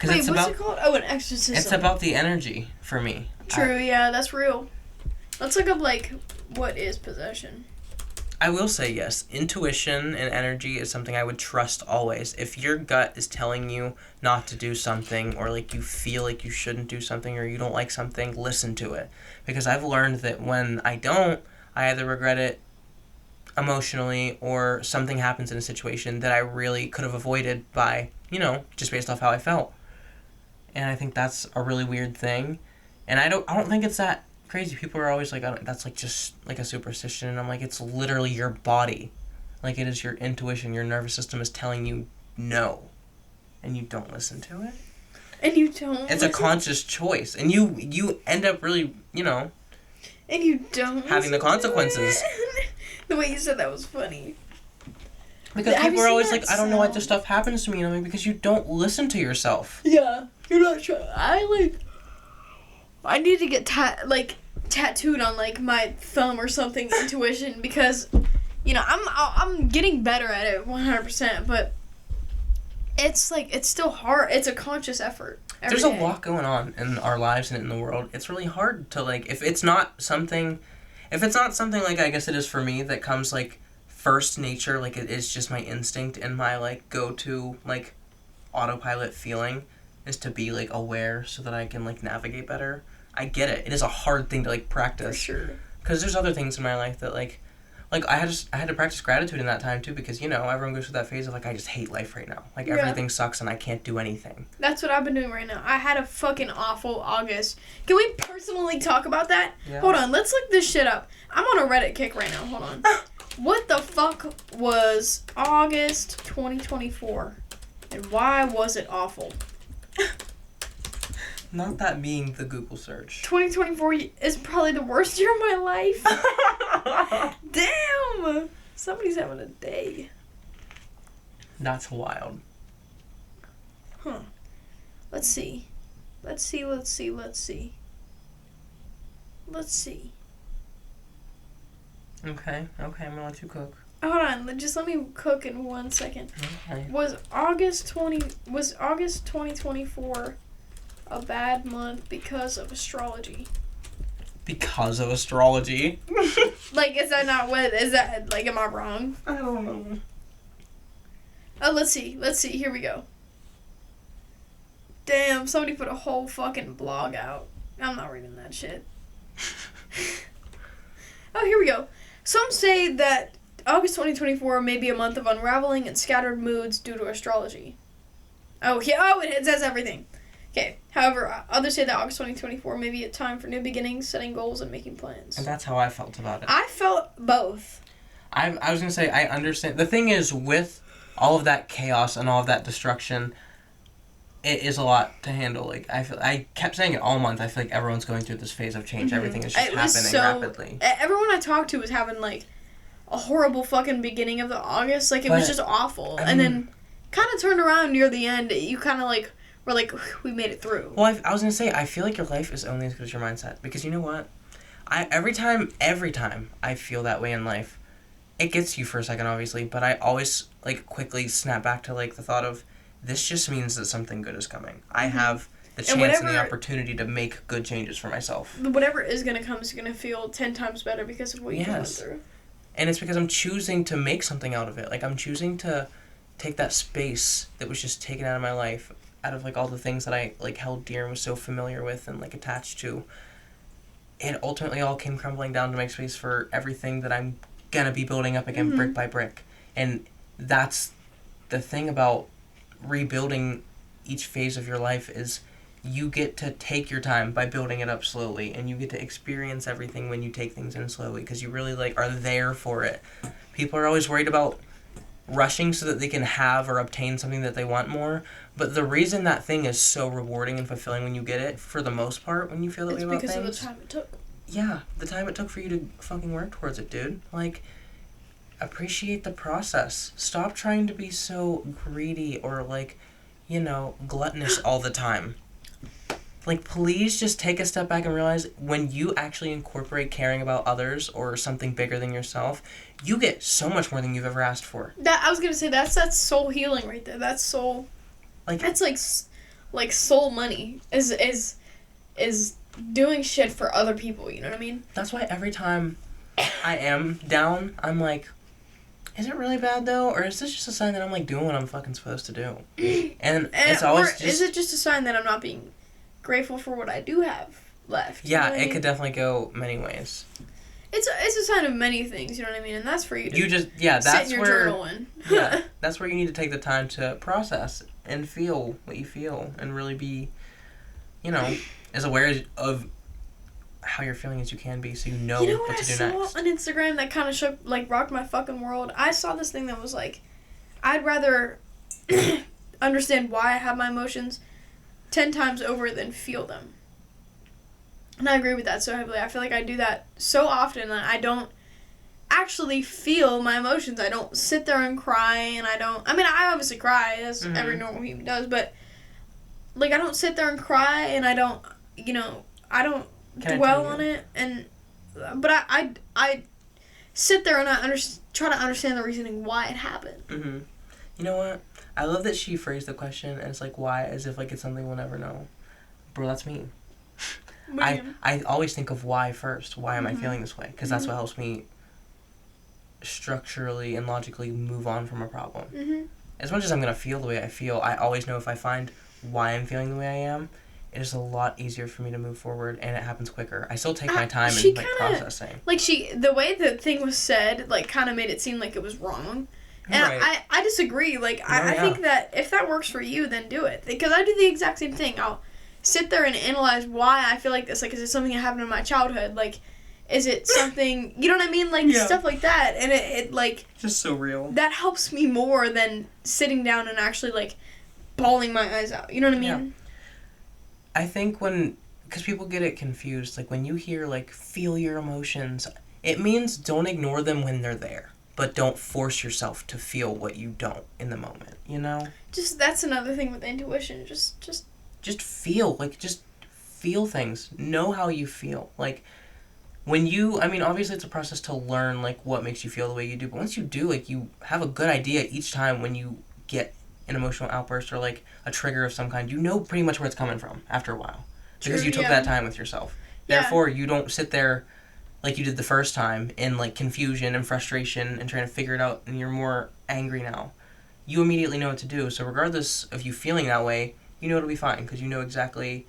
Wait, what's it called? Oh, an exorcism. It's about the energy for me. True. Yeah, that's real. Let's look up what is possession. I will say yes. Intuition and energy is something I would trust always. If your gut is telling you not to do something, or like you feel like you shouldn't do something, or you don't like something, listen to it. Because I've learned that when I don't, I either regret it emotionally, or something happens in a situation that I really could have avoided by, just based off how I felt. And I think that's a really weird thing. And I don't think it's that crazy. People are always like, that's like just like a superstition. And I'm like, it's literally your body. Like, it is your intuition. Your nervous system is telling you no. And you don't listen to it. And you don't. It's a conscious choice. And you end up really, And you don't. having the consequences. The way you said that was funny. Because people are always like, I don't know why this stuff happens to me. And I'm like, because you don't listen to yourself. Yeah. You're not sure. I need to get tattooed on like my thumb or something, intuition, because I'm getting better at it 100%, but it's like it's still hard. It's a conscious effort. There's a lot going on in our lives and in the world. It's really hard to like if it's not something like I guess it is for me that comes like first nature, like it is just my instinct and my like go-to like autopilot feeling is to be like aware so that I can like navigate better. I get it. It is a hard thing to like practice. For sure. Because there's other things in my life that like I had to practice gratitude in that time too, because everyone goes through that phase of like I just hate life right now. Like everything sucks and I can't do anything. That's what I've been doing right now. I had a fucking awful August. Can we personally talk about that? Yeah. Hold on, let's look this shit up. I'm on a Reddit kick right now. Hold on. What the fuck was August 2024? And why was it awful? Not that being the Google search. 2024 is probably the worst year of my life. Damn! Somebody's having a day. That's wild. Huh. Let's see. Let's see. Okay, I'm gonna let you cook. Hold on, just let me cook in 1 second. Okay. Was August 2024 a bad month because of astrology? Because of astrology? Like, is that, like, am I wrong? I don't know. Oh, let's see, here we go. Damn, somebody put a whole fucking blog out. I'm not reading that shit. Oh, here we go. Some say that August 2024 may be a month of unraveling and scattered moods due to astrology. Oh, yeah, it says everything. Okay, however, others say that August 2024 may be a time for new beginnings, setting goals, and making plans. And that's how I felt about it. I felt both. I was going to say, I understand. The thing is, with all of that chaos and all of that destruction, it is a lot to handle. Like, I kept saying it all month. I feel like everyone's going through this phase of change. Mm-hmm. Everything is just happening rapidly. Everyone I talked to was having, like, a horrible fucking beginning of the August. Like, it was just awful. And then kind of turned around near the end. You kind of, like, were like, we made it through. Well, I was going to say, I feel like your life is only as good as your mindset. Because you know what? Every time I feel that way in life, it gets you for a second, obviously. But I always, like, quickly snap back to, like, the thought of, this just means that something good is coming. I have the chance and the opportunity to make good changes for myself. Whatever is going to come is going to feel 10 times better because of what you went through. And it's because I'm choosing to make something out of it. Like, I'm choosing to take that space that was just taken out of my life, out of, like, all the things that I, like, held dear and was so familiar with and, like, attached to. It ultimately all came crumbling down to make space for everything that I'm going to be building up again, brick by brick. And that's the thing about rebuilding each phase of your life, is you get to take your time by building it up slowly, and you get to experience everything when you take things in slowly, because you really, like, are there for it. People are always worried about rushing so that they can have or obtain something that they want more, but the reason that thing is so rewarding and fulfilling when you get it, for the most part, when you feel that way about things, it's because of the time it took. Yeah, the time it took for you to fucking work towards it, dude. Like, appreciate the process. Stop trying to be so greedy or, like, gluttonous all the time. Like, please just take a step back and realize when you actually incorporate caring about others or something bigger than yourself, you get so much more than you've ever asked for. I was gonna say, that's soul healing right there. That's soul. Like, that's like soul money is doing shit for other people. You know what I mean? That's why every time I am down, I'm like, is it really bad, though? Or is this just a sign that I'm, like, doing what I'm fucking supposed to do? And it's always just... is it just a sign that I'm not being grateful for what I do have left? Yeah, it could definitely go many ways. It's a sign of many things, you know what I mean? And that's for you to that's sit in your journal in. Yeah, that's where you need to take the time to process and feel what you feel and really be, as aware of how you're feeling as you can be, so you know, You know what what to do I saw next. on Instagram that kind of shook, like, rocked my fucking world? I saw this thing that was like, I'd rather understand why I have my emotions 10 times over than feel them. And I agree with that so heavily. I feel like I do that so often that I don't actually feel my emotions. I don't sit there and cry, and I obviously cry, as every normal human does, but, like, I don't sit there and cry, and I don't, I don't dwell on it, but I sit there and I try to understand the reasoning why it happened. Mm-hmm. You know what? I love that she phrased the question and it's like, why, as if like it's something we'll never know. Bro, that's me. I always think of why first. Why am I feeling this way? Because that's what helps me structurally and logically move on from a problem. Mm-hmm. As much as I'm going to feel the way I feel, I always know if I find why I'm feeling the way I am, it is a lot easier for me to move forward, and it happens quicker. I still take my time in like processing. Like the way the thing was said, like kind of made it seem like it was wrong. And right. I disagree. Like, I think that if that works for you, then do it. Because I do the exact same thing. I'll sit there and analyze why I feel like this. Like, is it something that happened in my childhood? Like, is it something, you know what I mean? Like, stuff like that. And it like... Just so real. That helps me more than sitting down and actually, like, bawling my eyes out. You know what I mean? Yeah. I think because people get it confused. Like, when you hear, like, feel your emotions, it means don't ignore them when they're there. But don't force yourself to feel what you don't in the moment, you know? That's another thing with intuition. Just feel. Like, just feel things. Know how you feel. Like, when obviously it's a process to learn, like, what makes you feel the way you do. But once you do, like, you have a good idea each time when you get an emotional outburst or, like, a trigger of some kind. You know pretty much where it's coming from after a while. Because you took that time with yourself. Yeah. Therefore, you don't sit there like you did the first time in like confusion and frustration and trying to figure it out, and you're more angry now. You immediately know what to do. So regardless of you feeling that way, you know it'll be fine because you know exactly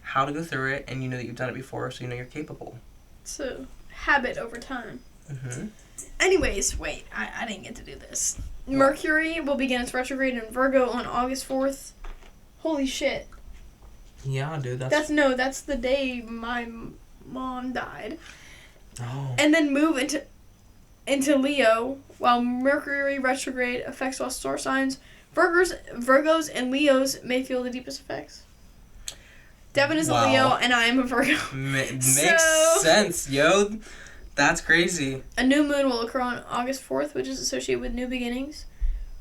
how to go through it, and you know that you've done it before, so you know you're capable. It's a habit over time. Mm-hmm. Anyways, wait, I didn't get to do this. Mercury will begin its retrograde in Virgo on August 4th. Holy shit. Yeah, dude, that's the day my mom died. Oh. And then move into Leo, while Mercury retrograde affects all star signs. Virgos and Leos may feel the deepest effects. Devon is a Leo, and I am a Virgo. Makes sense, yo. That's crazy. A new moon will occur on August 4th, which is associated with new beginnings.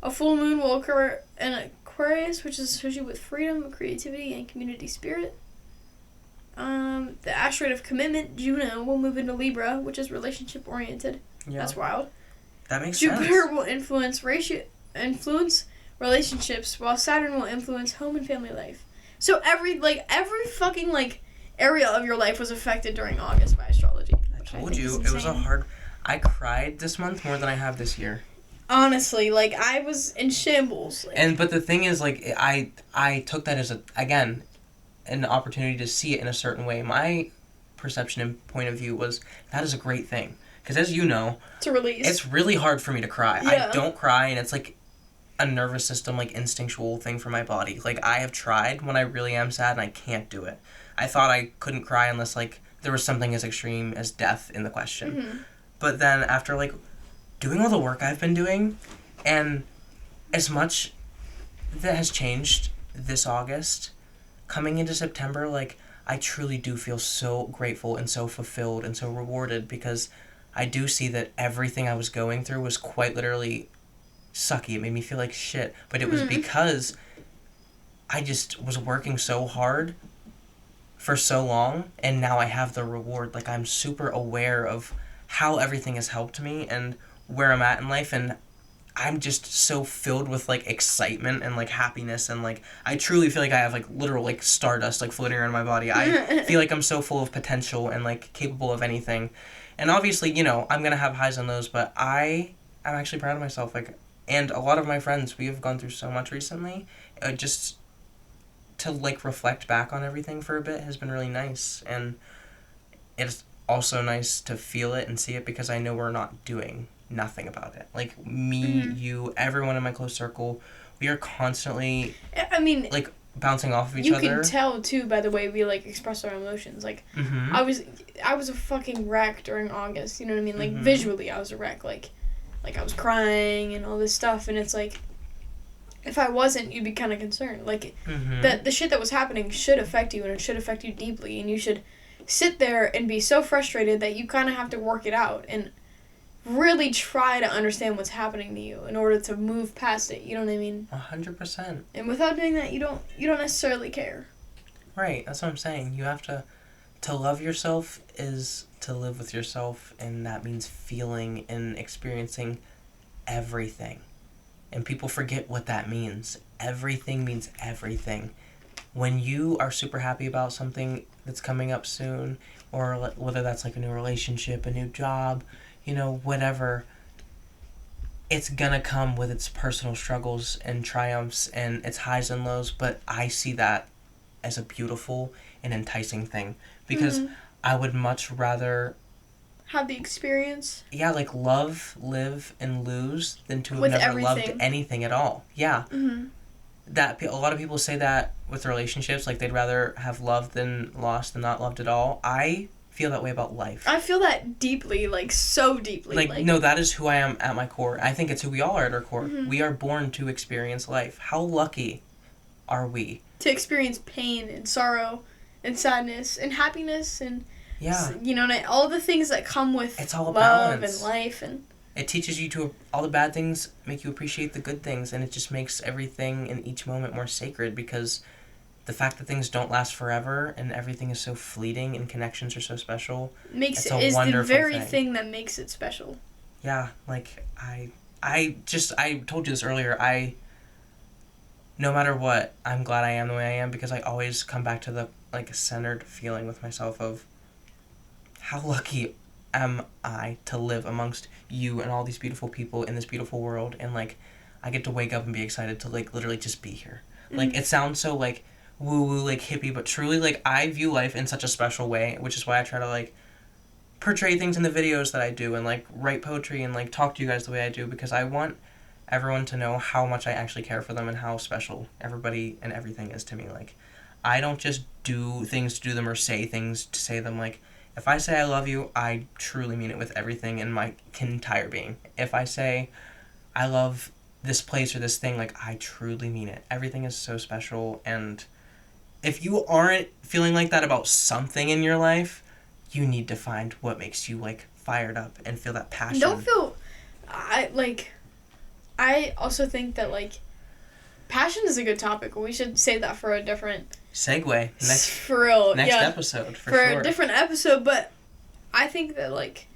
A full moon will occur in Aquarius, which is associated with freedom, creativity, and community spirit. The asteroid of commitment, Juno, will move into Libra, which is relationship-oriented. Yeah. That's wild. That makes sense. Jupiter will influence relationships, while Saturn will influence home and family life. So every fucking, like, area of your life was affected during August by astrology. I told you, it was I cried this month more than I have this year. Honestly, like, I was in shambles. Like, but the thing is, like, I took that as, an opportunity to see it in a certain way. My perception and point of view was that is a great thing. Because as you know, to release. It's really hard for me to cry. Yeah. I don't cry, and it's like a nervous system, like instinctual thing for my body. Like, I have tried when I really am sad and I can't do it. I thought I couldn't cry unless like there was something as extreme as death in the question. Mm-hmm. But then after like doing all the work I've been doing, and as much that has changed this August, coming into September, like, I truly do feel so grateful and so fulfilled and so rewarded, because I do see that everything I was going through was quite literally sucky. It made me feel like shit. But it was because I just was working so hard for so long, and now I have the reward. Like, I'm super aware of how everything has helped me and where I'm at in life, and I'm just so filled with, like, excitement and, like, happiness, and, like, I truly feel like I have, like, literal, like, stardust, like, floating around my body. I feel like I'm so full of potential and, like, capable of anything. And obviously, you know, I'm gonna have highs on those, but I'm actually proud of myself. Like, and a lot of my friends, we have gone through so much recently. Just to, like, reflect back on everything for a bit has been really nice. And it's also nice to feel it and see it, because I know we're not doing nothing about it. Like, me, you, everyone in my close circle, we are constantly, I mean, like, bouncing off of each you other. You can tell, too, by the way we, like, express our emotions. Like, Mm-hmm. I was a fucking wreck during August, you know what I mean? Like, Mm-hmm. visually, I was a wreck. Like, I was crying and all this stuff, and it's like, if I wasn't, you'd be kind of concerned. Like, Mm-hmm. the shit that was happening should affect you, and it should affect you deeply, and you should sit there and be so frustrated that you kind of have to work it out, and really try to understand what's happening to you in order to move past it, you know what I mean? 100%. And without doing that, you don't necessarily care. Right, that's what I'm saying. You have to love yourself is to live with yourself, and that means feeling and experiencing everything. And people forget what that means. Everything means everything. When you are super happy about something that's coming up soon, or whether that's like a new relationship, a new job, you know, whatever, it's gonna come with its personal struggles and triumphs and its highs and lows, but I see that as a beautiful and enticing thing, because I would much rather have the experience. Yeah, like love, live, and lose than to have with never everything. Loved anything at all. Yeah. Mm-hmm. That a lot of people say that with relationships, like they'd rather have loved than lost than not loved at all. I feel that way about life. I feel that deeply, like so deeply. Like no, that is who I am at my core. I think it's who we all are at our core. Mm-hmm. We are born to experience life. How lucky are we? To experience pain and sorrow and sadness and happiness and you know, all the things that come with it's all love balance. and life, and it teaches you to all the bad things make you appreciate the good things, and it just makes everything in each moment more sacred, because the fact that things don't last forever and everything is so fleeting and connections are so special is the very thing that makes it special. Yeah, like I told you this earlier, no matter what, I'm glad I am the way I am, because I always come back to the like centered feeling with myself of how lucky am I to live amongst you and all these beautiful people in this beautiful world, and like I get to wake up and be excited to like literally just be here. Mm-hmm. Like it sounds so like woo woo like hippie, but truly like I view life in such a special way, which is why I try to like portray things in the videos that I do and like write poetry and like talk to you guys the way I do, because I want everyone to know how much I actually care for them and how special everybody and everything is to me. Like I don't just do things to do them or say things to say them. Like if I say I love you, I truly mean it with everything in my entire being. If I say I love this place or this thing, like I truly mean it. Everything is so special, and if you aren't feeling like that about something in your life, you need to find what makes you like fired up and feel that passion. I also think that like passion is a good topic. We should save that for a different segue next episode for sure. A different episode. But I think that like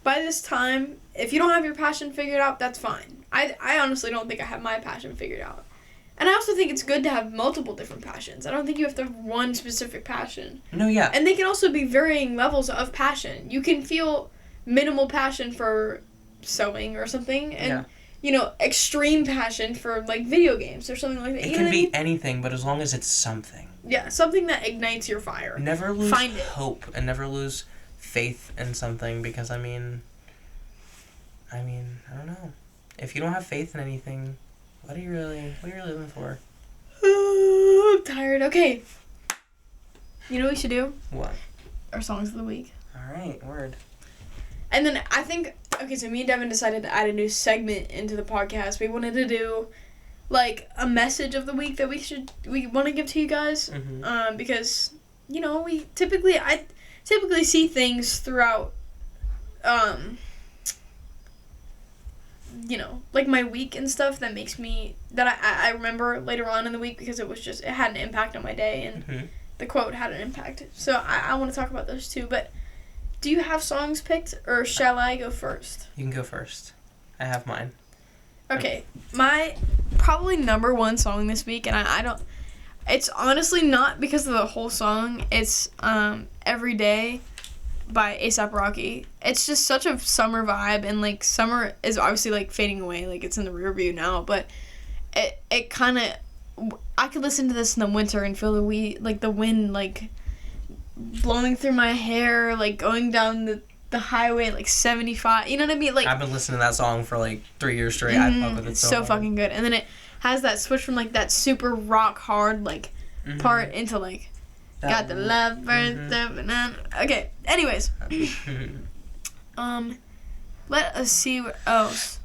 by this time, if you don't have your passion figured out, that's fine. I honestly don't think I have my passion figured out. And I also think it's good to have multiple different passions. I don't think you have to have one specific passion. No, yeah. And they can also be varying levels of passion. You can feel minimal passion for sewing or something, and you know, extreme passion for like video games or something like that. It can be anything, but as long as it's something. Yeah, something that ignites your fire. Never lose hope and never lose faith in something, because I mean, I don't know. If you don't have faith in anything, what are you really living for? I'm tired. Okay. You know what we should do? What? Our songs of the week. Alright, word. And then I think, okay, so me and Devon decided to add a new segment into the podcast. We wanted to do, like, a message of the week that we want to give to you guys. Mm-hmm. Because, you know, I typically see things throughout, you know, like my week and stuff that makes me, that I remember later on in the week, because it had an impact on my day, and the quote had an impact. So I want to talk about those too, but do you have songs picked, or shall I go first? You can go first. I have mine. Okay. My probably number one song this week, and I don't, it's honestly not because of the whole song, it's Every Day by A$AP Rocky. It's just such a summer vibe, and like summer is obviously like fading away, like it's in the rear view now, but it kind of, I could listen to this in the winter and feel the wind like blowing through my hair, like going down the highway like 75, you know what I mean? Like I've been listening to that song for like 3 years straight. I fuck with it so hard. Fucking good. And then it has that switch from like that super rock hard like part into like got the love birds banana. Okay. Anyways, let us see what else.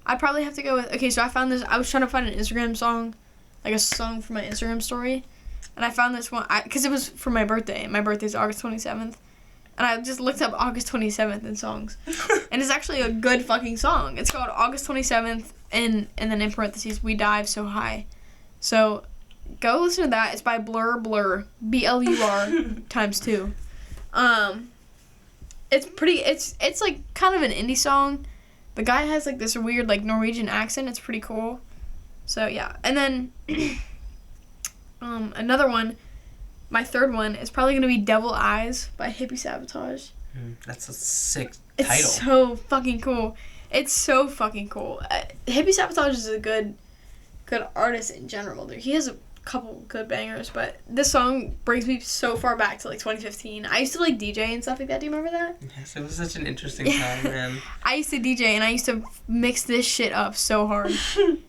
I probably have to go with. Okay, so I found this. I was trying to find an Instagram song, like a song for my Instagram story, and I found this one because it was for my birthday. My birthday's August 27th. And I just looked up August 27th in songs. And it's actually a good fucking song. It's called August 27th, and then in parentheses, We Dive So High. So, go listen to that. It's by Blur, BLUR times 2. It's pretty, it's like kind of an indie song. The guy has like this weird like Norwegian accent. It's pretty cool. So, yeah. And then, another one. My third one is probably going to be Devil Eyes by Hippie Sabotage. That's a sick title. It's so fucking cool. Hippie Sabotage is a good artist in general. He has a couple good bangers, but this song brings me so far back to like 2015. I used to like DJ and stuff like that. Do you remember that? Yes, it was such an interesting time, man. I used to DJ and I used to mix this shit up so hard.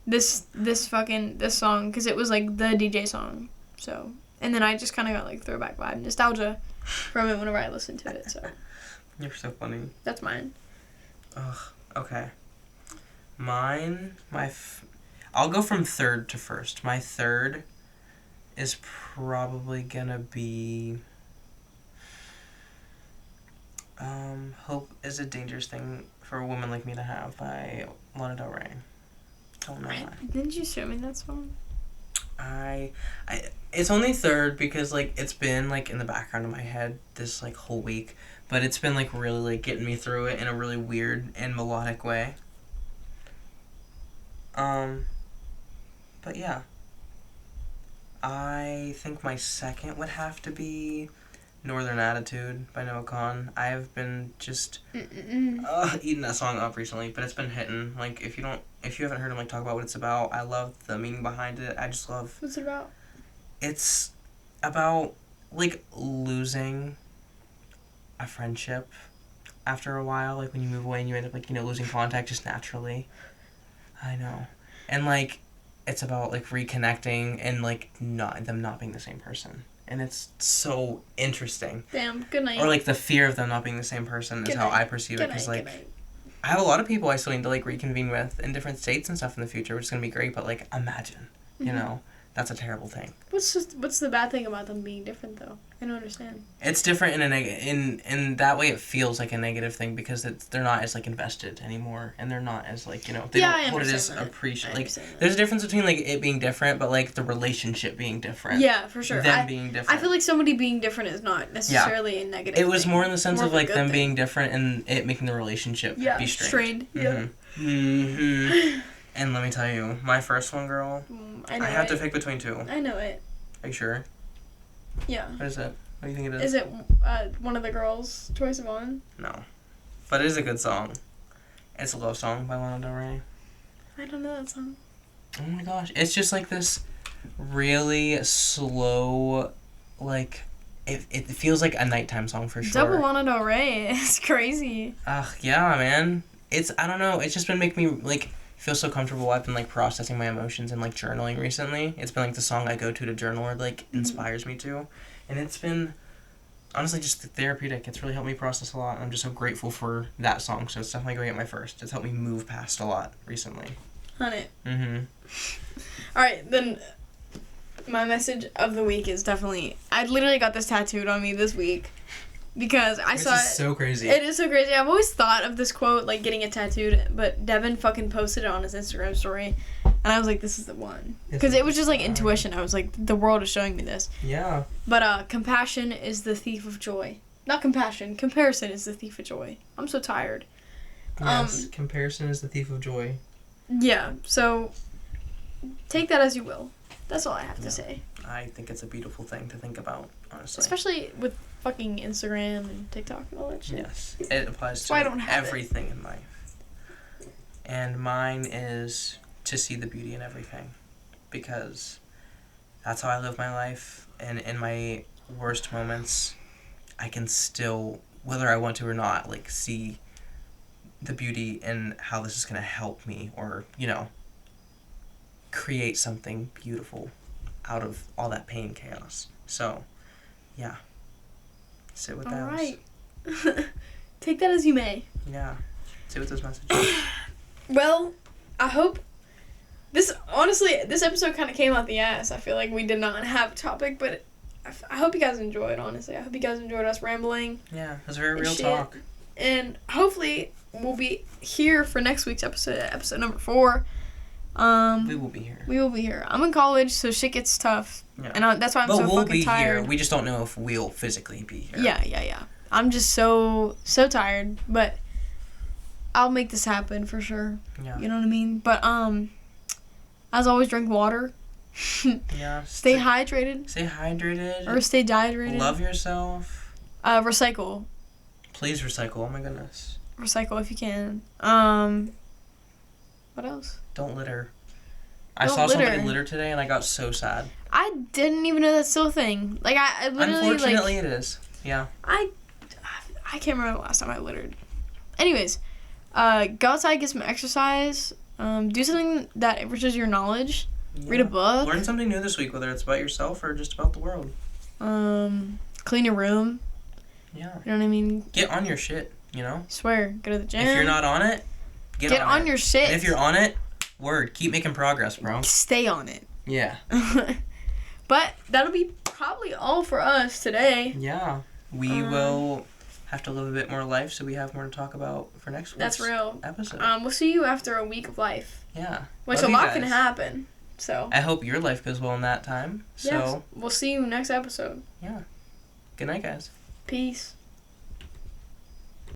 this song, because it was like the DJ song. So... And then I just kind of got, like, throwback vibe, nostalgia from it whenever I listened to it, so. You're so funny. That's mine. Ugh, okay. Mine, I'll go from third to first. My third is probably gonna be, Hope is a Dangerous Thing for a Woman Like Me to Have by Lana Del Rey. Don't know why. Didn't you show me that song? It's only third because like it's been like in the background of my head this like whole week, but it's been like really like getting me through it in a really weird and melodic way. But yeah, I think my second would have to be Northern Attitude by Noah Kahan. I have been just eating that song up recently, but it's been hitting. Like if you haven't heard him like talk about what it's about, I love the meaning behind it. I just love. What's it about? It's about like losing a friendship after a while. Like when you move away and you end up like losing contact just naturally. I know, and like it's about like reconnecting and like them not being the same person. And it's so interesting. Damn, good night. Or, like, the fear of them not being the same person is how I perceive it. Because, like, I have a lot of people I still need to, like, reconvene with in different states and stuff in the future, which is going to be great. But, like, imagine, you know, that's a terrible thing. What's the bad thing about them being different, though? I don't understand. It's different in that way. It feels like a negative thing because they're not as like invested anymore, and they're not as like they don't hold it as appreciate. Like there's a difference between like it being different, but like the relationship being different. Yeah, for sure. Them being different. I feel like somebody being different is not necessarily a negative. It was thing. more in the sense more of like them thing. being different and it making the relationship be strained. Yeah. And let me tell you, my first one, girl. I have to pick between two. I know it. Are you sure? Yeah. What is it? What do you think it is? Is it one of the girls' choice of one? No. But it is a good song. It's a love song by Lana Del Rey. I don't know that song. Oh my gosh. It's just like this really slow, like, it feels like a nighttime song for sure. Double Lana Del Rey. It's crazy. Yeah, man. I don't know. It's just been making me, like, feel so comfortable. I've been like processing my emotions and like journaling recently. It's been like the song I go to journal or like inspires me to, and it's been honestly just therapeutic. It's really helped me process a lot. And I'm just so grateful for that song. So it's definitely going at my first. It's helped me move past a lot recently. On it. All right, then. My message of the week is definitely. I literally got this tattooed on me this week. Because I saw it. This is so crazy. It is so crazy. I've always thought of this quote, like, getting it tattooed, but Devon fucking posted it on his Instagram story, and I was like, this is the one. Because it was just, like, intuition. I was like, the world is showing me this. Yeah. But, compassion is the thief of joy. Not compassion. Comparison is the thief of joy. I'm so tired. Yes, comparison is the thief of joy. Yeah, so take that as you will. That's all I have to say. I think it's a beautiful thing to think about, honestly. Especially with fucking Instagram and TikTok and all that shit. Yes, it applies to everything in life. And mine is to see the beauty in everything, because that's how I live my life. And in my worst moments, I can still, whether I want to or not, like see the beauty in how this is going to help me or, create something beautiful out of all that pain, chaos. So, yeah. Sit with those. All right. Take that as you may. Yeah. Sit with those messages. Well, I hope this episode kind of came out the ass. I feel like we did not have a topic, but I hope you guys enjoyed, honestly. I hope you guys enjoyed us rambling. Yeah, it was very real shit. talk. And hopefully we'll be here for next week's episode number 4. We will be here. We will be here. I'm in college, so shit gets tough. Yeah. And that's why I'm but so we'll fucking be tired. here. We just don't know if we'll physically be here. Yeah. I'm just so tired, but I'll make this happen for sure. Yeah. You know what I mean? But as always, drink water. Yeah. Stay hydrated. Stay hydrated. Or stay dehydrated. Love yourself. Recycle. Please recycle. Oh my goodness. Recycle if you can. What else? Don't litter. I saw somebody litter today and I got so sad. I didn't even know that's still a thing. Like I literally Unfortunately, it is. Yeah. I can't remember the last time I littered. Anyways, go outside, get some exercise. Do something that enriches your knowledge. Yeah. Read a book. Learn something new this week, whether it's about yourself or just about the world. Clean your room. Yeah. You know what I mean? Get on your shit, you know? Swear, go to the gym. If you're not on it, get on it. your shit. And if you're on it, keep making progress, bro. Stay on it. Yeah. But that'll be probably all for us today. Yeah. We will have to live a bit more life so we have more to talk about for next week's That's real. episode. We'll see you after a week of life. Yeah. Which Love a you lot guys. can happen. So I hope your life goes well in that time. So yes, we'll see you next episode. yeah. Good night, guys. Peace.